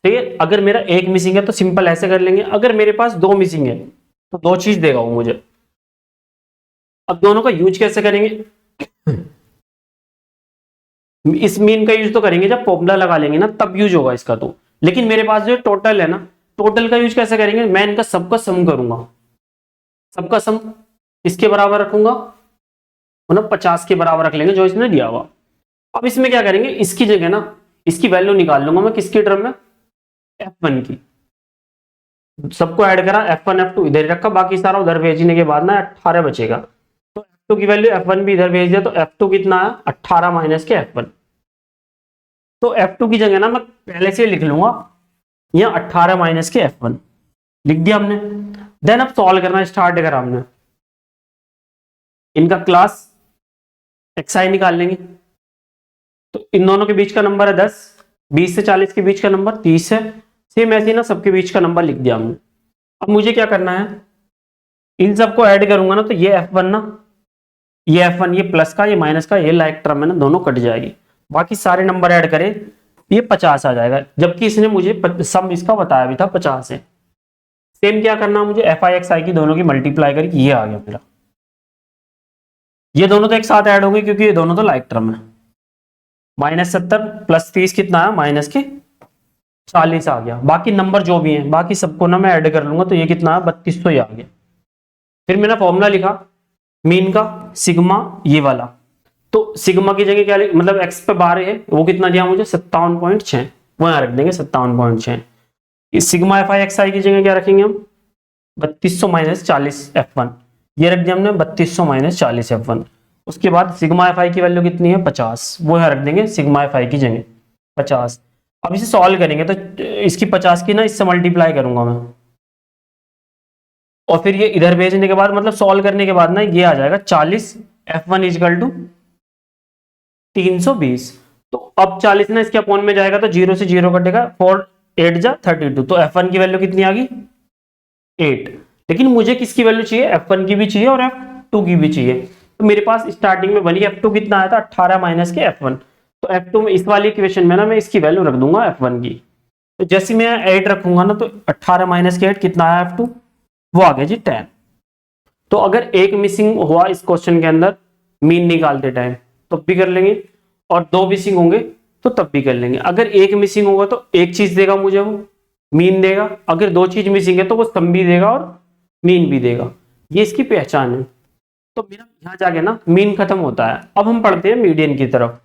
ठीक है, अगर मेरा एक मिसिंग है तो सिंपल ऐसे कर लेंगे, अगर मेरे पास दो मिसिंग है तो दो चीज देगा वो मुझे। अब दोनों का यूज कैसे करेंगे, इस मीन का यूज तो करेंगे जब फॉर्मूला लगा लेंगे ना, तब यूज होगा इसका। तो लेकिन मेरे पास जो टोटल है ना, टोटल का यूज कैसे करेंगे, मैं इनका सबका सम करूंगा, सबका सम इसके बराबर रखूंगा, मतलब 50 के बराबर रख लेंगे जो इसने दिया हुआ। अब इसमें क्या करेंगे, इसकी जगह ना इसकी वैल्यू निकाल लूंगा मैं, किसकी टर्म में, f1 की। सबको ऐड करा, f1 f2 इधर ही रखा, बाकी सारा उधर भेजने के बाद ना 18 बचेगा। तो f2 की वैल्यू f1 भी इधर भेज दिया, तो f2 कितना है 18 माइनस के f1। तो f2 की जगह ना मैं पहले से लिख लूंगा यहाँ 18 माइनस के f1 लिख दिया हमने। देन अब सॉल्व करना स्टार्ट करा हमने, इनका क्लास xi निकाल लेंगे। तो इन दोनों के बीच का नंबर है 10, 20 से 40 के बीच का नंबर 30 है। सेम ऐसे ना सबके बीच का नंबर लिख दिया हमने। अब मुझे क्या करना है, इन सबको ऐड करूंगा ना तो ये f1 ना, ये f1, ये प्लस का, ये माइनस का, ये लाइक टर्म है ना, दोनों कट जाएगी। बाकी सारे नंबर ऐड करें ये 50 आ जाएगा, जबकि इसने मुझे सम इसका बताया भी था 50 है। सेम क्या करना मुझे, एफ आई एक्स आई की दोनों की मल्टीप्लाई करके ये आ गया मेरा। ये दोनों तो एक साथ ऐड हो गए क्योंकि ये दोनों तो लाइक टर्म है। -70 प्लस 30 कितना है, माइनस के 40 आ गया। बाकी नंबर जो भी हैं बाकी सबको ना मैं ऐड कर लूंगा, तो ये कितना है 3200 ही आ गया। फिर मैंने फॉर्मूला लिखा मीन का, सिग्मा ये वाला। तो सिग्मा की जगह क्या, मतलब एक्स पे 12 है, वो कितना दिया मुझे 57.6, वो यहाँ रख देंगे 57.6। इस सिग्मा एफ आई एक्स आई की जगह क्या रखेंगे हम 3200 माइनस 40 f1, ये रख दिया हमने 3200 माइनस 40 f1। उसके बाद सिग्मा एफ आई की वैल्यू कितनी है 50, वो यहाँ रख देंगे सिग्मा एफ आई की जगह 50। अब इसे सॉल्व करेंगे तो इसकी 50 की ना इससे मल्टीप्लाई करूंगा मैं, और फिर ये इधर भेजने के बाद मतलब सॉल्व करने के बाद ना ये आ जाएगा 40 f1 इजकल टू 320। तो अब 40 ना इसके अपॉन में जाएगा तो 0 से 0 कटेगा, 4 8 जा 32। तो f1 की वैल्यू कितनी आ गई 8। लेकिन मुझे किसकी वैल्यू चाहिए, f1 की भी चाहिए और f2 की भी चाहिए। तो मेरे पास स्टार्टिंग में बनी f2 कितना आया था 18 माइनस के f1। तो f2 में इस वाली इक्वेशन में ना मैं इसकी वैल्यू रख दूंगा f1 की। तो जैसे मैं 8 रखूंगा ना तो 18 माइनस के 8 कितना आया f2, वो आ गया जी 10। तो अगर एक मिसिंग हुआ इस क्वेश्चन के अंदर मीन निकालते टाइम तब भी कर लेंगे, और दो मिसिंग होंगे तो तब भी कर लेंगे। अगर एक मिसिंग होगा तो एक चीज देगा मुझे वो, मीन देगा, अगर दो चीज मिसिंग है तो वो सम भी देगा और मीन भी देगा। ये इसकी पहचान है। तो मेरा यहां जाके ना मीन खत्म होता है। अब हम पढ़ते हैं मीडियन की तरफ।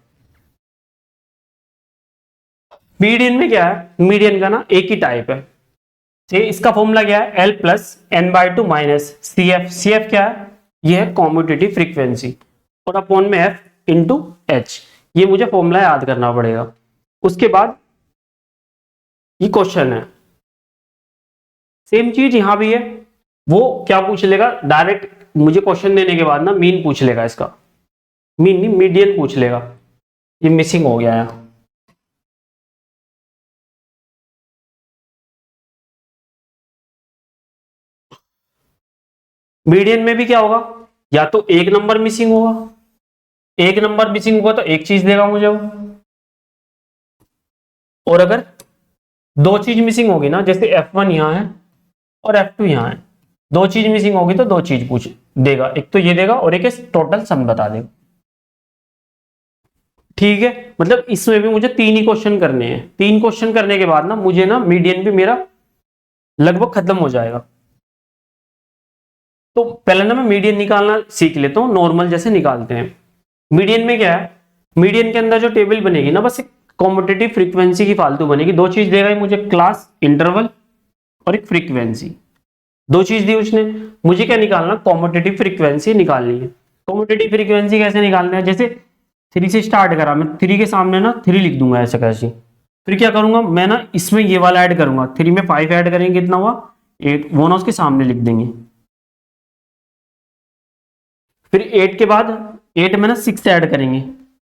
मीडियन में क्या है, मीडियन का ना एक ही टाइप है। इसका फॉर्मूला क्या है, L plus N by two minus C F. C F क्या है, ये है कॉम्यूटेटिव फ्रीक्वेंसी, और अपॉन में एफ इंटू एच। ये मुझे फॉर्मूला याद करना पड़ेगा। उसके बाद ये क्वेश्चन है, सेम चीज यहां भी है। वो क्या पूछ लेगा डायरेक्ट, मुझे क्वेश्चन देने के बाद ना मीन पूछ लेगा इसका, मीन नहीं मीडियन पूछ लेगा। ये मिसिंग हो गया है। मीडियन में भी क्या होगा, या तो एक नंबर मिसिंग होगा, एक नंबर मिसिंग होगा तो एक चीज देगा मुझे वो, और अगर दो चीज मिसिंग होगी ना, जैसे F1 यहां है और F2 यहां है, दो चीज मिसिंग होगी तो दो चीज पूछ देगा, एक तो ये देगा और एक टोटल सम बता देगा। ठीक है, मतलब इसमें भी मुझे तीन ही क्वेश्चन करने हैं। तीन क्वेश्चन करने के बाद ना मुझे ना मीडियन भी मेरा लगभग खत्म हो जाएगा। तो पहले ना मैं मीडियन निकालना सीख लेता हूं, नॉर्मल जैसे निकालते हैं। मीडियन में क्या है, मीडियन के अंदर जो टेबल बनेगी ना, बस एक कॉम्पिटिटिव फ्रीक्वेंसी की फालतू बनेगी। दो चीज देगा मुझे, क्लास इंटरवल और एक फ्रीक्वेंसी। दो चीज दी उसने, मुझे क्या निकालना, कॉम्पिटिटिव फ्रीक्वेंसी निकालनी है। कॉम्पिटिटिव फ्रीक्वेंसी कैसे निकालना है, जैसे थ्री से स्टार्ट करा, मैं थ्री के सामने ना थ्री लिख दूंगा ऐसे कैसे। फिर क्या करूंगा मैं ना, इसमें ये वाला ऐड करूंगा, थ्री में फाइव ऐड करेंगे कितना हुआ, एट, वो ना उसके सामने लिख देंगे। फिर एट के बाद, एट में ना सिक्स ऐड करेंगे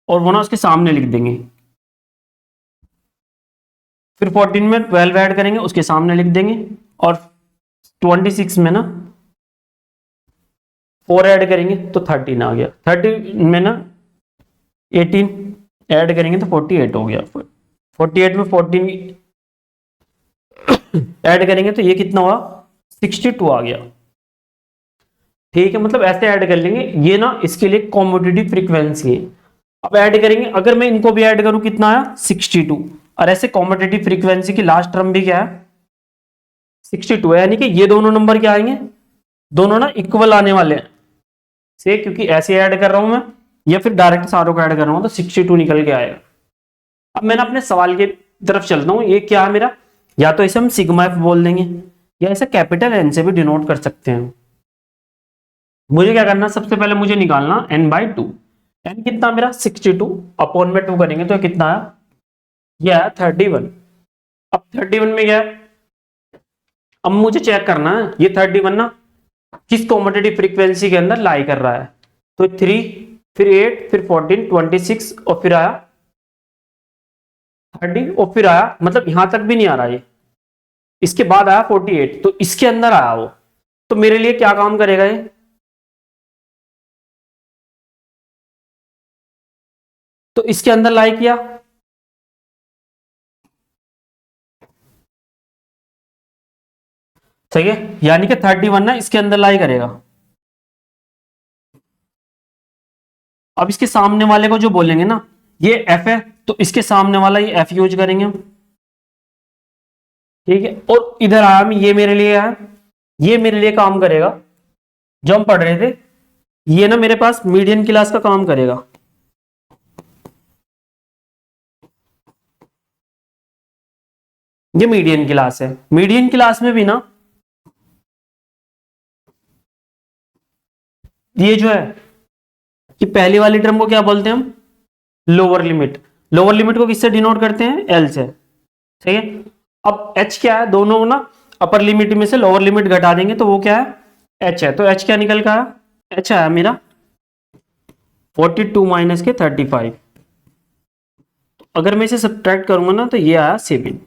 और वो ना उसके सामने लिख देंगे। फिर 14 में 12 ऐड करेंगे, उसके सामने लिख देंगे। और 26 में ना 4 ऐड करेंगे तो 13 आ गया। 30 में ना 18 ऐड करेंगे तो 48 हो गया। 48 में 14 ऐड करेंगे तो ये कितना हुआ, 62 आ गया। ठीक है, मतलब ऐसे ऐड कर लेंगे। ये ना इसके लिए कॉम्पिटिटिव फ्रीक्वेंसी है। अब ऐड करेंगे, अगर मैं इनको भी ऐड करूं कितना आया, 62। और ऐसे कॉम्पिटिटिव फ्रीक्वेंसी की लास्ट टर्म भी क्या है, 62 है, यानी कि ये दोनों नंबर क्या आएंगे, दोनों ना इक्वल आने वाले हैं से, क्योंकि ऐसे ऐड कर रहा हूं मैं, या फिर डायरेक्ट सारों को ऐड कर रहा हूं तो 62 निकल के आएगा। अब मैं ना अपने सवाल की तरफ चलता हूं। ये क्या है मेरा, या तो इसे हम सिग्मा एफ बोल देंगे, या इसे कैपिटल एन से भी डिनोट कर सकते हैं। मुझे क्या करना, सबसे पहले मुझे निकालना एन बाई टू। एन कितना मेरा 62, अपॉन में टू करेंगे तो कितना आया, यह आया 31। अब 31 में क्या है, अब मुझे चेक करना है ये 31 ना किस कॉम्पिटिटिव फ्रीक्वेंसी के अंदर लाई कर रहा है। तो 3, फिर 8, फिर 14, 26 और फिर आया 30 और फिर आया, मतलब यहां तक भी नहीं आ रहा ये, इसके बाद आया 48, तो इसके अंदर आया वो। तो मेरे लिए क्या काम करेगा ये, तो इसके अंदर लाई किया। सही है, यानी कि 31 ना इसके अंदर लाई करेगा। अब इसके सामने वाले को जो बोलेंगे ना, ये एफ है, तो इसके सामने वाला ये एफ यूज करेंगे हम। ठीक है, और इधर आया मैं, ये मेरे लिए है, ये मेरे लिए काम करेगा। जो हम पढ़ रहे थे, ये ना मेरे पास मीडियन क्लास का काम करेगा। ये मीडियन क्लास है। मीडियन क्लास में भी ना ये जो है, कि पहली वाली टर्म को क्या बोलते हैं हम, लोअर लिमिट। लोअर लिमिट को किससे डिनोट करते हैं, एल से। ठीक है, अब एच क्या है, दोनों ना अपर लिमिट में से लोअर लिमिट घटा देंगे तो वो क्या है, एच है। तो एच क्या निकल का आया, एच आया मेरा 42 माइनस के 35। तो अगर मैं इसे सब्ट्रैक्ट करूंगा ना तो ये आया 7।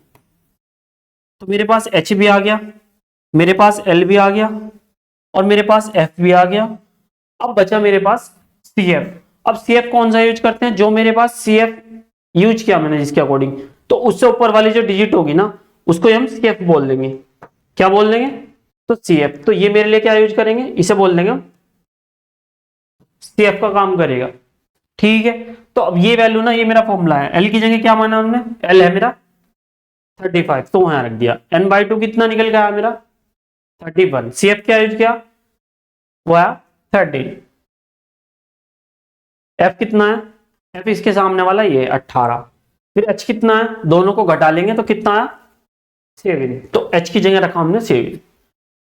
तो मेरे पास एच भी आ गया, मेरे पास एल भी आ गया, और मेरे पास एफ भी आ गया। अब बचा मेरे पास सी एफ। अब सी एफ कौन सा यूज करते हैं, जो मेरे पास सी एफ यूज किया मैंने जिसके अकॉर्डिंग, तो उससे ऊपर वाली जो डिजिट होगी ना, उसको हम सी एफ बोल देंगे। क्या बोल देंगे, तो सी एफ। तो ये मेरे लिए क्या यूज करेंगे, इसे बोल देंगे सी एफ का काम करेगा। ठीक है, तो अब ये वैल्यू ना, ये मेरा फॉर्मूला है। एल की जगह क्या माना हमने, एल है मेरा 35, तो वहां रख दिया। n/2 कितना निकल के आया मेरा 31। CF क्या यूज किया, वो आया 13। F कितना है, F इसके सामने वाला ये 18। फिर H कितना है, दोनों को घटा लेंगे तो कितना आया 7। तो H की जगह रखा हमने 7।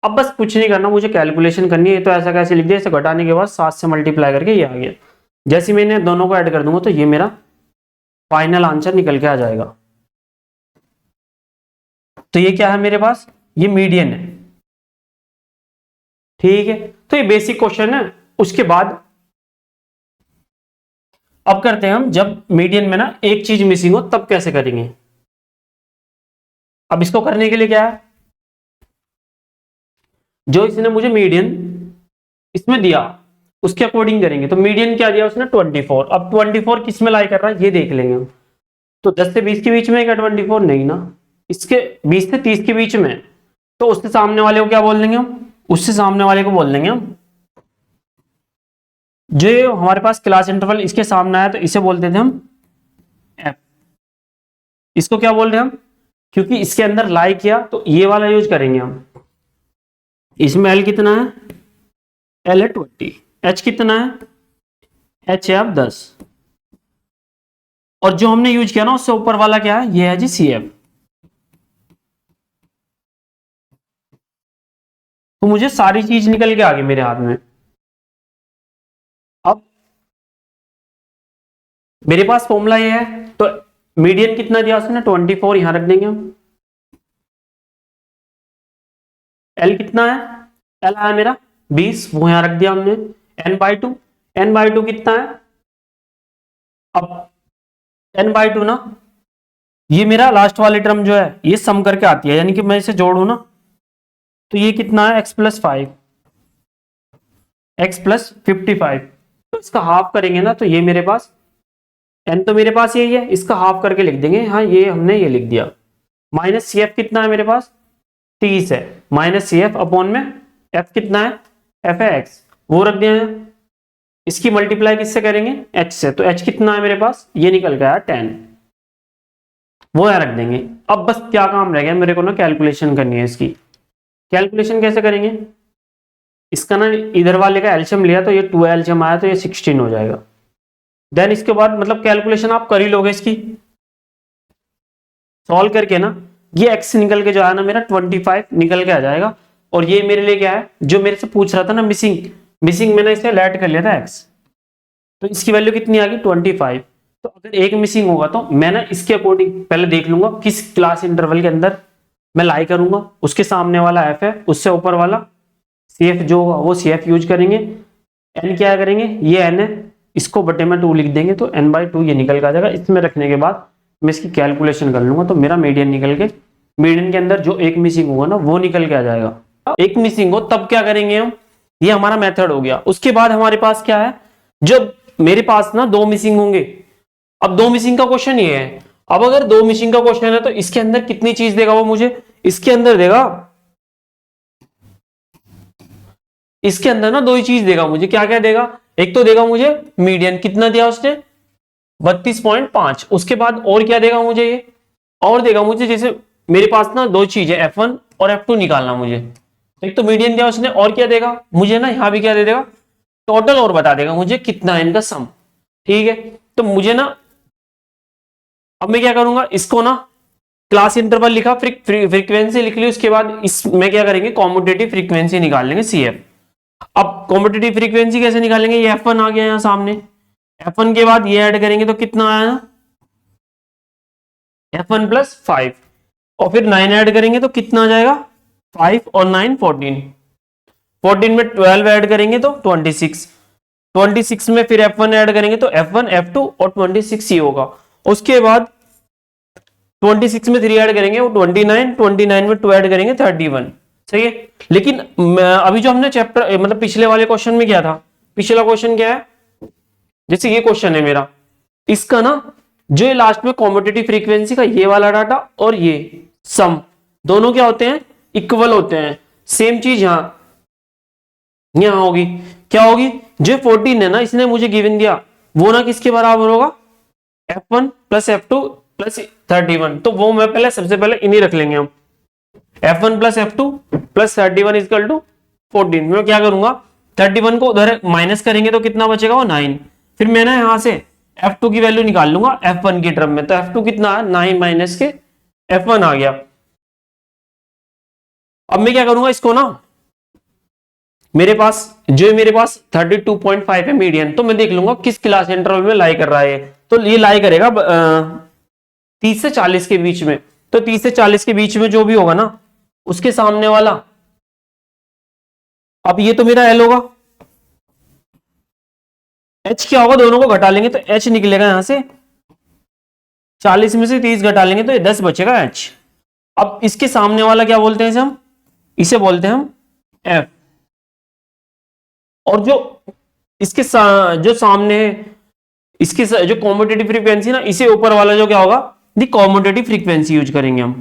अब बस कुछ नहीं करना, मुझे कैलकुलेशन करनी है। तो ऐसा कैसे लिख दिया, इसे घटाने के बाद 7 से मल्टीप्लाई करके ये आ गया। जैसे मैंने दोनों को ऐड कर दूंगा तो ये मेरा फाइनल आंसर निकल के आ जाएगा। तो ये क्या है मेरे पास, ये मीडियन है, ठीक है। तो ये बेसिक क्वेश्चन है। उसके बाद अब करते हैं हम, जब मीडियन में ना एक चीज मिसिंग हो तब कैसे करेंगे। अब इसको करने के लिए क्या है, जो इसने मुझे मीडियन इसमें दिया उसके अकॉर्डिंग करेंगे। तो मीडियन क्या दिया उसने 24। अब 24 किस में लाई कर रहा है ये देख लेंगे हम। तो 10 से 20 के बीच में क्या 24 नहीं ना, इसके 20 से 30 के बीच में। तो उससे सामने वाले को क्या बोल देंगे हम, उससे सामने वाले को बोल देंगे हम, जो हमारे पास क्लास इंटरवल इसके सामने आया तो इसे बोलते थे हम F। इसको क्या बोल रहे हैं हम, क्योंकि इसके अंदर लाई किया तो ये वाला यूज करेंगे हम। इसमें L कितना है, L है 20। H कितना है, H है अब 10। और जो हमने यूज किया ना उससे ऊपर वाला क्या है, ये है जी CF। तो मुझे सारी चीज निकल के आ गई मेरे हाथ में। अब मेरे पास फॉर्मूला ये है, तो मीडियन कितना दिया उसने 24, यहां रख देंगे हम। L कितना है, L आया मेरा 20, वो यहां रख दिया हमने। n/2, n/2 कितना है, अब n/2 ना, ये मेरा लास्ट वाली टर्म जो है ये सम करके आती है, यानी कि मैं इसे जोड़ू ना तो ये कितना है x+5, x+55। तो इसका हाफ करेंगे ना तो ये मेरे पास n तो मेरे पास यही है, इसका हाफ करके लिख देंगे। हाँ ये हमने ये लिख दिया। माइनस CF कितना है मेरे पास 30 है, माइनस CF अपॉन में F कितना है, F है x, वो रख दिया है। इसकी मल्टीप्लाई किससे करेंगे, h से। तो h कितना है मेरे पास, ये निकल गया 10, वो यहां रख देंगे। अब बस क्या काम रह गया मेरे को ना, कैलकुलेशन करनी है इसकी। कैलकुलेशन कैसे करेंगे, इसका ना इधर वाले का एलसीएम लिया तो ये 2 एलसीएम आया तो ये 16 हो जाएगा। देन इसके बाद मतलब कैलकुलेशन आप कर ही लोगे इसकी, सॉल्व करके ना ये x निकल के जो आया ना मेरा 25 निकल के आ जाएगा। और ये मेरे लिए क्या है, जो मेरे से पूछ रहा था ना मिसिंग मैंने इसे लेट कर लिया था x, तो इसकी वैल्यू कितनी आ गई 25। तो अगर एक मिसिंग होगा तो मैं ना इसके अकॉर्डिंग पहले देख लूंगा किस क्लास इंटरवल के अंदर मैं लाई करूंगा। उसके सामने वाला f है, उससे ऊपर वाला CF जो होगा वो CF यूज करेंगे। n क्या करेंगे, ये n है, इसको बटे में 2 लिख देंगे तो n/2 ये निकल के आ जाएगा। इसमें रखने के बाद मैं इसकी कैलकुलेशन कर लूंगा तो मेरा मीडियन निकल के, मीडियन के अंदर जो एक मिसिंग होगा ना वो निकल के आ जाएगा। एक मिसिंग हो तब क्या करेंगे हम, ये हमारा मेथड हो गया। उसके बाद हमारे पास क्या है, जब मेरे पास ना 2 मिसिंग होंगे। अब 2 मिसिंग का क्वेश्चन ये है, अब अगर 2 मिसिंग का क्वेश्चन है तो इसके अंदर कितनी चीज देगा वो मुझे, इसके अंदर देगा, इसके अंदर ना 2 ही चीज देगा मुझे। क्या क्या देगा, एक तो देगा मुझे मीडियन, कितना दिया उसने 32.5। उसके बाद और क्या देगा मुझे, ये और देगा मुझे, जैसे मेरे पास ना 2 चीज है F1 और F2 निकालना मुझे। एक तो मीडियन दिया उसने, और क्या देगा मुझे ना, यहां भी क्या दे देगा टोटल, और बता देगा मुझे कितना है इनका सम, ठीक है। तो मुझे ना अब मैं क्या करूंगा, इसको ना क्लास इंटरवल लिखा, फ्रीक्वेंसी लिख ली, उसके बाद इसमें क्या करेंगे कॉम्यूटेटिव फ्रीक्वेंसी निकाल लेंगे CF। अब कॉम्पिटिटिव फ्रीक्वेंसी कैसे निकालेंगे, ये F1 आ गया यहां सामने, F1 के बाद ये ऐड करेंगे तो कितना आया F1 + 5, और फिर 9 ऐड करेंगे तो कितना आ जाएगा 5 और 9 14, 14 में 12 ऐड करेंगे तो 26, 26 में फिर F1 ऐड करेंगे तो F1 F2 और 26 ही होगा। उसके बाद 26 में 3 ऐड करेंगे वो 29, 29 में 2 ऐड करेंगे 31, सही है। लेकिन अभी जो हमने चैप्टर मतलब पिछले वाले क्वेश्चन में क्या था, पिछला क्वेश्चन क्या है, जैसे ये क्वेश्चन है मेरा, इसका ना जो लास्ट में कॉम्पिटिटिव फ्रीक्वेंसी का ये वाला डाटा और ये सम दोनों क्या होते हैं, इक्वल होते हैं। सेम चीज यहां होगी, क्या होगी, जो 14 है ना इसने मुझे गिवन दिया वो ना किसके बराबर होगा F1 + F2 प्लस 31, तो वो मैं पहले सबसे पहले इन्हीं रख लेंगे हम, F1 plus F2 plus 31 equal to 14। मैं क्या करूंगा, 31 को उधर माइनस करेंगे तो कितना बचेगा, वो 9। फिर मैं ना यहां से F2 की वैल्यू निकाल लूंगा F1 की टर्म में, तो F2 कितना है, 9 माइनस के F1 आ गया। अब मैं क्या करूंगा, इसको ना मेरे पास 32.5 है मीडियन, तो मैं देख लूंगा किस क्लास इंटरवल में लाई कर रहा है। तो ये लाई करेगा 30 से 40 के बीच में। तो 30 से 40 के बीच में जो भी होगा ना, उसके सामने वाला, अब ये तो मेरा एल होगा, एच क्या होगा, दोनों को घटा लेंगे तो एच निकलेगा यहां से, 40 में से 30 घटा लेंगे तो ये 10 बचेगा एच। अब इसके सामने वाला क्या बोलते हैं हम, इसे बोलते हैं हम एफ। और जो इसके जो सामने है, इसकी जो कॉम्यूटेटिव फ्रीक्वेंसी ना, इसे ऊपर वाला जो क्या होगा, दी कॉम्यूटेटिव फ्रीक्वेंसी यूज करेंगे हम।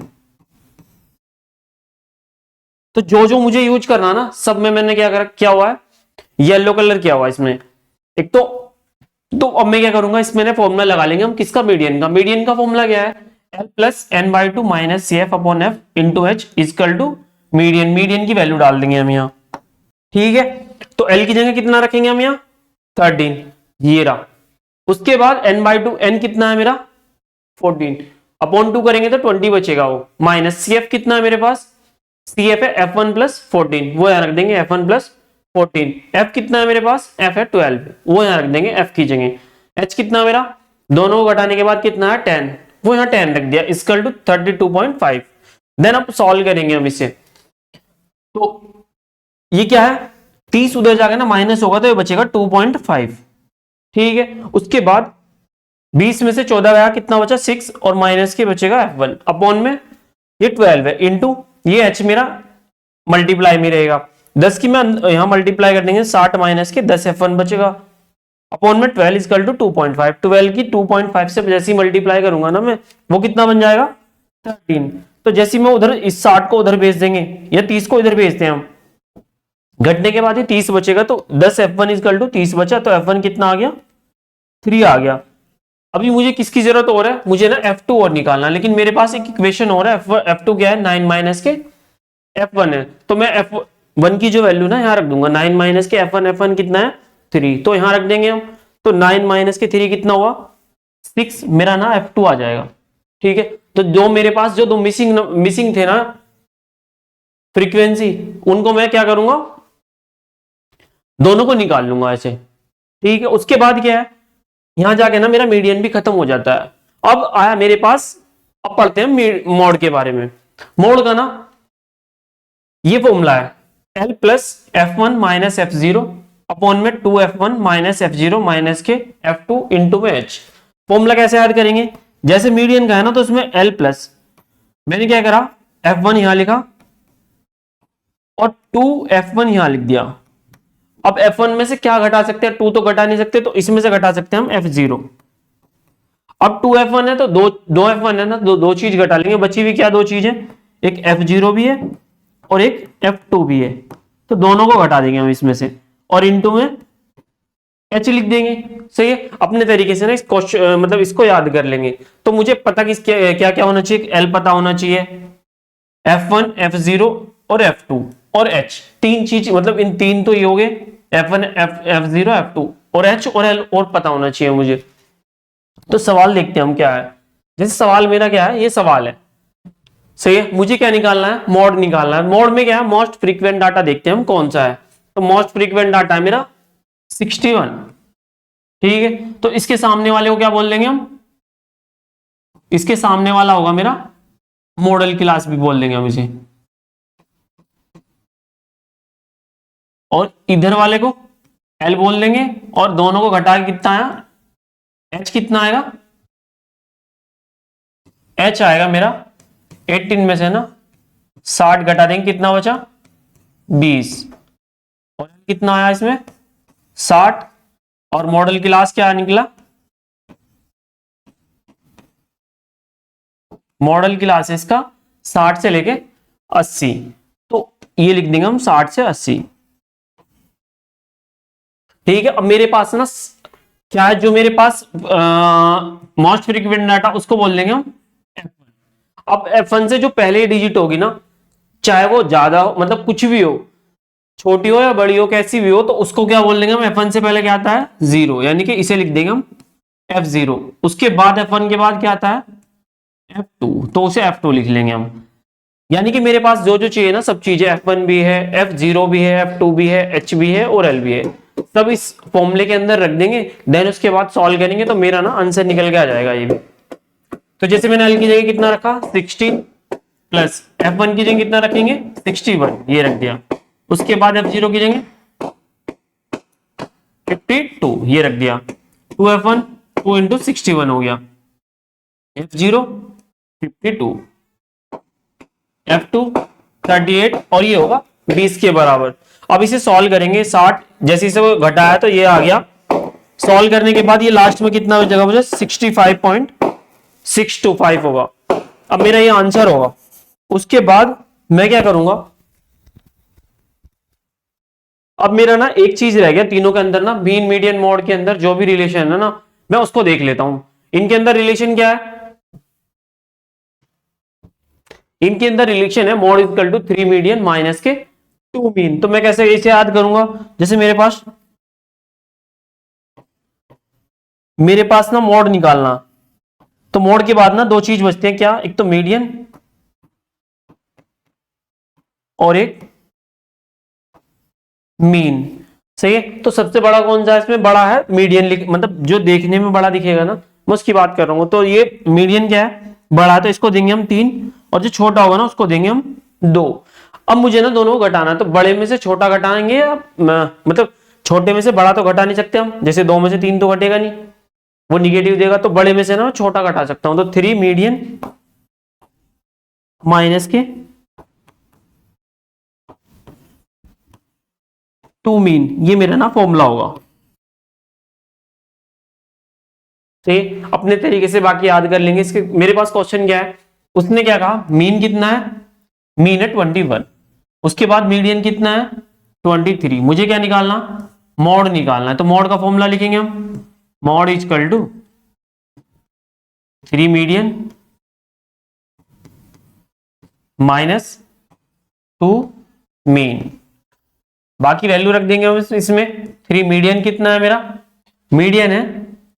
तो जो जो मुझे यूज करना ना, सब में मैंने क्या हुआ है, येलो कलर किया हुआ है इसमें एक तो अब मैं क्या करूंगा, इसमें फॉर्मूला लगा लेंगे हम किसका, मीडियन का फॉर्मूला क्या है, L plus N by two minus C F upon F into H equal to median की वैल्यू डाल देंगे हम यहाँ। ठीक है, तो एल की जगह कितना रखेंगे हम यहाँ, 13, ये रहा। उसके बाद एन बाई टू, एन कितना है मेरा 14, अपॉन 2 करेंगे तो 20 बचेगा, वो माइनस सी एफ कितना है मेरे पास, सी एफ है F1 प्लस 14, वो यहां रख देंगे F1 प्लस 14। F कितना है मेरे पास, F है 12, वो यहां रख देंगे F की जगह। H कितना मेरा, दोनों को घटाने के बाद कितना है 10, वो यहां 10 रख दिया, इक्वल टू 32.5। देन अब सॉल्व करेंगे हम इसे, तो ये क्या है, 30 उधर जाकर ना माइनस होगा तो ये बचेगा 2.5। ठीक है, उसके बाद 20 में से 14 गया, कितना बचा 6, और माइनस के बचेगा F1 अपॉन में ये 12 है, इंटू ये एच मेरा मल्टीप्लाई में रहेगा, 10 की मैं यहां मल्टीप्लाई कर देंगे, 60 माइनस के 10 F1 बचेगा, अपॉन में 12 इक्वल टू 2.5। 12 की 2.5 से जैसे ही मल्टीप्लाई करूंगा ना मैं, वो कितना बन जाएगा 13। तो जैसे मैं उधर इस 60 को उधर भेज देंगे, या 30 को इधर भेजते हैं हम, घटने के बाद ये 30 बचेगा, तो 10 F1 इक्वल टू 30 बचा, तो F1 कितना आ गया 3 आ गया। अभी मुझे किसकी जरूरत हो रहा है, मुझे ना F2 और निकालना, लेकिन मेरे पास एक इक्वेशन हो रहा है, F2 क्या है, 9 माइनस के F1 है, तो मैं F1 की जो वैल्यू ना यहां रख दूंगा, 9 माइनस के F1 कितना है 3, तो यहां रख देंगे हम, तो 9 माइनस के 3 कितना हुआ 6, मेरा ना F2 आ जाएगा। ठीक है, तो जो मेरे पास जो दो मिसिंग थे ना फ्रीक्वेंसी, उनको मैं क्या करूंगा, दोनों को निकाल लूंगा ऐसे। ठीक है, उसके बाद क्या है, यहां जाके ना मेरा मीडियन भी खत्म हो जाता है। अब आया मेरे पास, अब पढ़ते हैं मोड के बारे में। मोड का ना ये फॉर्मूला है, L plus F1 minus F0 upon में 2F1 माइनस F0 माइनस के F2 इंटू में H। फॉर्मूला कैसे याद करेंगे, जैसे मीडियन का है ना, तो उसमें L प्लस, मैंने क्या करा, F1 यहां लिखा और 2F1 यहां लिख दिया। अब F1 में से क्या घटा सकते हैं, 2 तो घटा नहीं सकते, तो इसमें से घटा सकते हैं हम F0। अब 2F1 है तो दो F1 है ना, दो चीज घटा लेंगे, बची हुई क्या दो चीज है, एक F0 भी है और एक F2 भी है, तो दोनों को घटा देंगे हम इसमें से, और इंटू में H लिख देंगे। सही है, अपने तरीके से ना इस क्वेश्चन मतलब इसको याद कर लेंगे। तो मुझे पता कि क्या क्या होना चाहिए, L पता होना चाहिए, F1 F0 और F2 और H, तीन चीज, मतलब इन तीन तो ये हो गए, F1 F0 F2 और H और L और पता होना चाहिए मुझे। तो सवाल देखते हैं हम क्या है, जैसे सवाल मेरा क्या है, ये सवाल है, सही है, मुझे क्या निकालना है, मोड निकालना है। मोड में क्या है, मोस्ट फ्रीक्वेंट डाटा देखते हैं हम कौन सा है, तो मोस्ट फ्रीक्वेंट डाटा है मेरा 61। ठीक है, तो इसके सामने वाले को क्या बोल देंगे हम, इसके सामने वाला होगा मेरा मॉडल क्लास भी बोल देंगे हम इसे, और इधर वाले को L बोल देंगे, और दोनों को घटा के कितना आया, H कितना आएगा, H आएगा मेरा 18 में से ना 60 घटा देंगे, कितना बचा 20, और कितना आया इसमें 60, और मॉडल क्लास क्या निकला, मॉडल क्लास इसका 60 से लेके 80, तो ये लिख देंगे हम 60 से 80। ठीक है, अब मेरे पास ना क्या है जो मेरे पास मोस्ट फ्रीक्वेंट डाटा, उसको बोल देंगे हम F1। अब F1 से जो पहले डिजिट होगी ना, चाहे वो ज्यादा हो, मतलब कुछ भी हो, छोटी हो या बड़ी हो, कैसी भी हो, तो उसको क्या बोल देंगे हम, F1 से पहले क्या आता है, 0, यानी कि इसे लिख देंगे हम F0। उसके बाद F1 के बाद क्या आता है, F2, तो उसे F2 लिख लेंगे हम। यानी कि मेरे पास जो जो चाहिए ना, सब चीजें, F1 भी है, F0 भी है, F2 भी है, H भी है और L भी है, सब इस फॉर्मूले के अंदर रख देंगे। देन उसके बाद सॉल्व करेंगे तो मेरा ना आंसर निकल के आ जाएगा ये भी। तो जैसे मैंने L की जगह कितना रखा, 16, प्लस F1 की जगह कितना रखेंगे, 61, ये रख दिया। उसके बाद F0 की जगह 52, ये रख दिया। 2F1, 2 इंटू 61 हो गया, F0 52, F2 38, और ये होगा 20 के बराबर। अब इसे सॉल्व करेंगे, 60 जैसे इसे घटाया तो ये आ गया। सॉल्व करने के बाद ये लास्ट में कितना जगह मुझे 65.625 होगा। अब मेरा ये आंसर होगा। उसके बाद मैं क्या करूंगा, अब मेरा ना एक चीज रह गया तीनों के अंदर ना, मीन मीडियन मोड के अंदर जो भी रिलेशन है ना, मैं उसको देख लेता हूं। इनके अंदर रिलेशन क्या है, इनके अंदर रिलेशन है mode equal to 3 median minus के 2 मीन। तो मैं कैसे इसे याद करूंगा, जैसे मेरे पास ना मोड निकालना, तो मोड के बाद ना दो चीज बचती है, क्या, एक तो मीडियन और एक मीन। सही है, तो सबसे बड़ा कौन सा है इसमें, बड़ा है मीडियन, मतलब जो देखने में बड़ा दिखेगा ना, मैं उसकी बात कर रहा हूं। तो ये मीडियन क्या है, बड़ा है, तो इसको देंगे हम 3, और जो छोटा होगा ना उसको देंगे हम 2। अब मुझे ना दोनों को घटाना है, तो बड़े में से छोटा घटाएंगे या मतलब छोटे में से बड़ा तो घटा नहीं सकते हम, जैसे 2 में से 3 तो घटेगा नहीं, वो निगेटिव देगा, तो बड़े में से ना छोटा घटा सकता हूं। तो 3 मीडियन माइनस के 2 मीन, ये मेरा ना फॉर्मूला होगा। ठीक, अपने तरीके से बाकी याद कर लेंगे। इसके मेरे पास क्वेश्चन क्या है, उसने क्या कहा, मीन कितना है, मीन है 21, उसके बाद मीडियन कितना है 23, मुझे क्या निकालना, मॉड निकालना है। तो मॉड का फॉर्मूला लिखेंगे हम, mode is equal to 3 median minus 2 mean. बाकी वैल्यू रख देंगे हम इसमें। 3 मीडियन कितना है मेरा, मीडियन है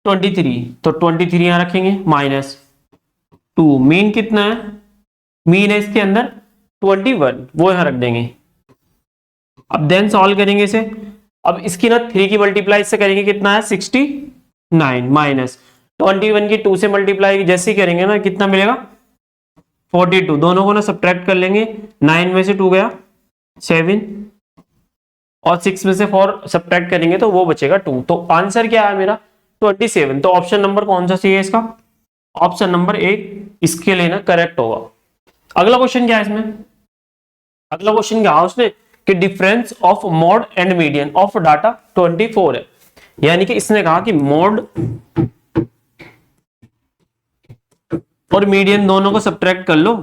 23, तो 23 यहां रखेंगे, माइनस 2 मीन कितना है, मीन है इसके अंदर 21, वो यहां रख देंगे। अब देन सॉल्व करेंगे इसे। अब इसकी ना 3 की मल्टीप्लाई से करेंगे, कितना है 69, माइनस 21 की 2 से मल्टीप्लाई जैसे ही करेंगे ना, कितना मिलेगा 42। दोनों को ना सब्ट्रैक्ट कर लेंगे, 9 में से 2 गया 7, और 6 में से 4 सब्ट्रैक्ट करेंगे तो वो बचेगा 2। तो आंसर क्या है मेरा 27। तो ऑप्शन नंबर कौन सा चाहिए इसका, ऑप्शन नंबर 1 इसके लिए ना करेक्ट होगा। अगला क्वेश्चन क्या है इसमें, अगला क्वेश्चन क्या है उसने, कि difference of mod and median of data 24 है। यानी कि इसने कहा कि मॉड और मीडियन दोनों को सब्ट्रैक्ट कर लो,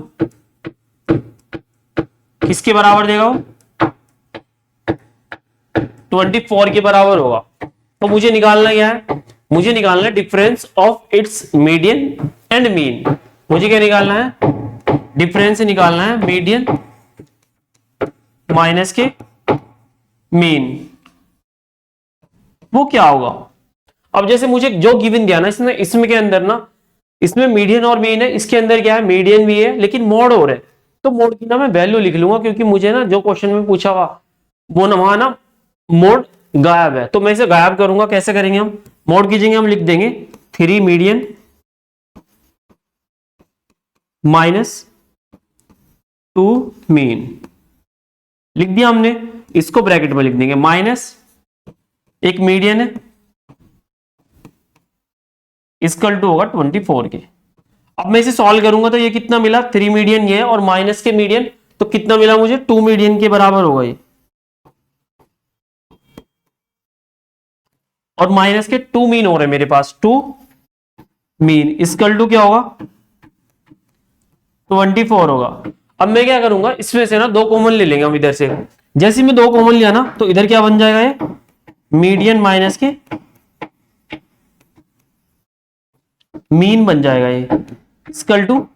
किसके बराबर देगा वो, 24 के बराबर होगा। तो मुझे निकालना क्या है, मुझे निकालना है difference of its median and mean. मुझे क्या निकालना है, डिफरेंस निकालना है मीडियन माइनस के मीन, वो क्या होगा। अब जैसे मुझे जो गिवन दिया ना इसमें के अंदर ना, इसमें मीडियन और मीन है, इसके अंदर क्या है, मीडियन भी है लेकिन मोड और है। तो मोड की ना मैं वैल्यू लिख लूंगा, क्योंकि मुझे ना जो क्वेश्चन में पूछा हुआ वो ना वहां ना मोड गायब है, तो मैं इसे गायब करूंगा। कैसे करेंगे हम, मोड की जगह हम लिख देंगे 3 मीडियन माइनस 2 मीन, लिख दिया हमने। इसको ब्रैकेट में लिख देंगे, माइनस एक मीडियन है इक्वल टू होगा 24 के। अब मैं इसे सॉल्व करूंगा तो ये कितना मिला, 3 मीडियन ये है और माइनस के मीडियन, तो कितना मिला मुझे 2 मीडियन के बराबर होगा ये, और माइनस के 2 मीन हो रहे मेरे पास, 2 मीन इक्वल टू क्या होगा 24 होगा। अब मैं क्या करूंगा, इसमें से ना 2 कॉमन ले लेंगे हम इधर से। जैसे ही मैं 2 कॉमन लिया ना, तो इधर क्या बन जाएगा, ये मीडियन माइनस के मीन बन जाएगा ये इक्वल टू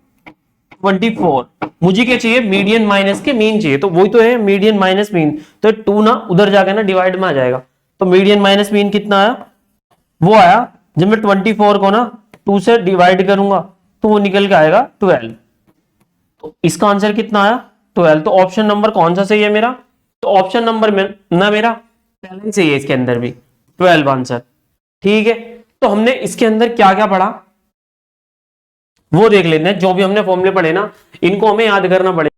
24। मुझे क्या चाहिए, मीडियन माइनस के मीन चाहिए, तो वही तो है मीडियन माइनस मीन, तो 2 ना उधर जाकर ना डिवाइड में आ जाएगा, तो मीडियन माइनस मीन कितना आया, वो आया जब मैं 24 को ना 2 से डिवाइड करूंगा तो वो निकल के आएगा 12। तो इसका आंसर कितना आया 12। तो ऑप्शन नंबर कौन सा सही है मेरा, तो ऑप्शन नंबर में ना मेरा पहले ही सही है, इसके अंदर भी 12 आंसर। ठीक है, तो हमने इसके अंदर क्या क्या पढ़ा वो देख लेते हैं। जो भी हमने फॉर्मूले पढ़े ना इनको हमें याद करना पड़ेगा।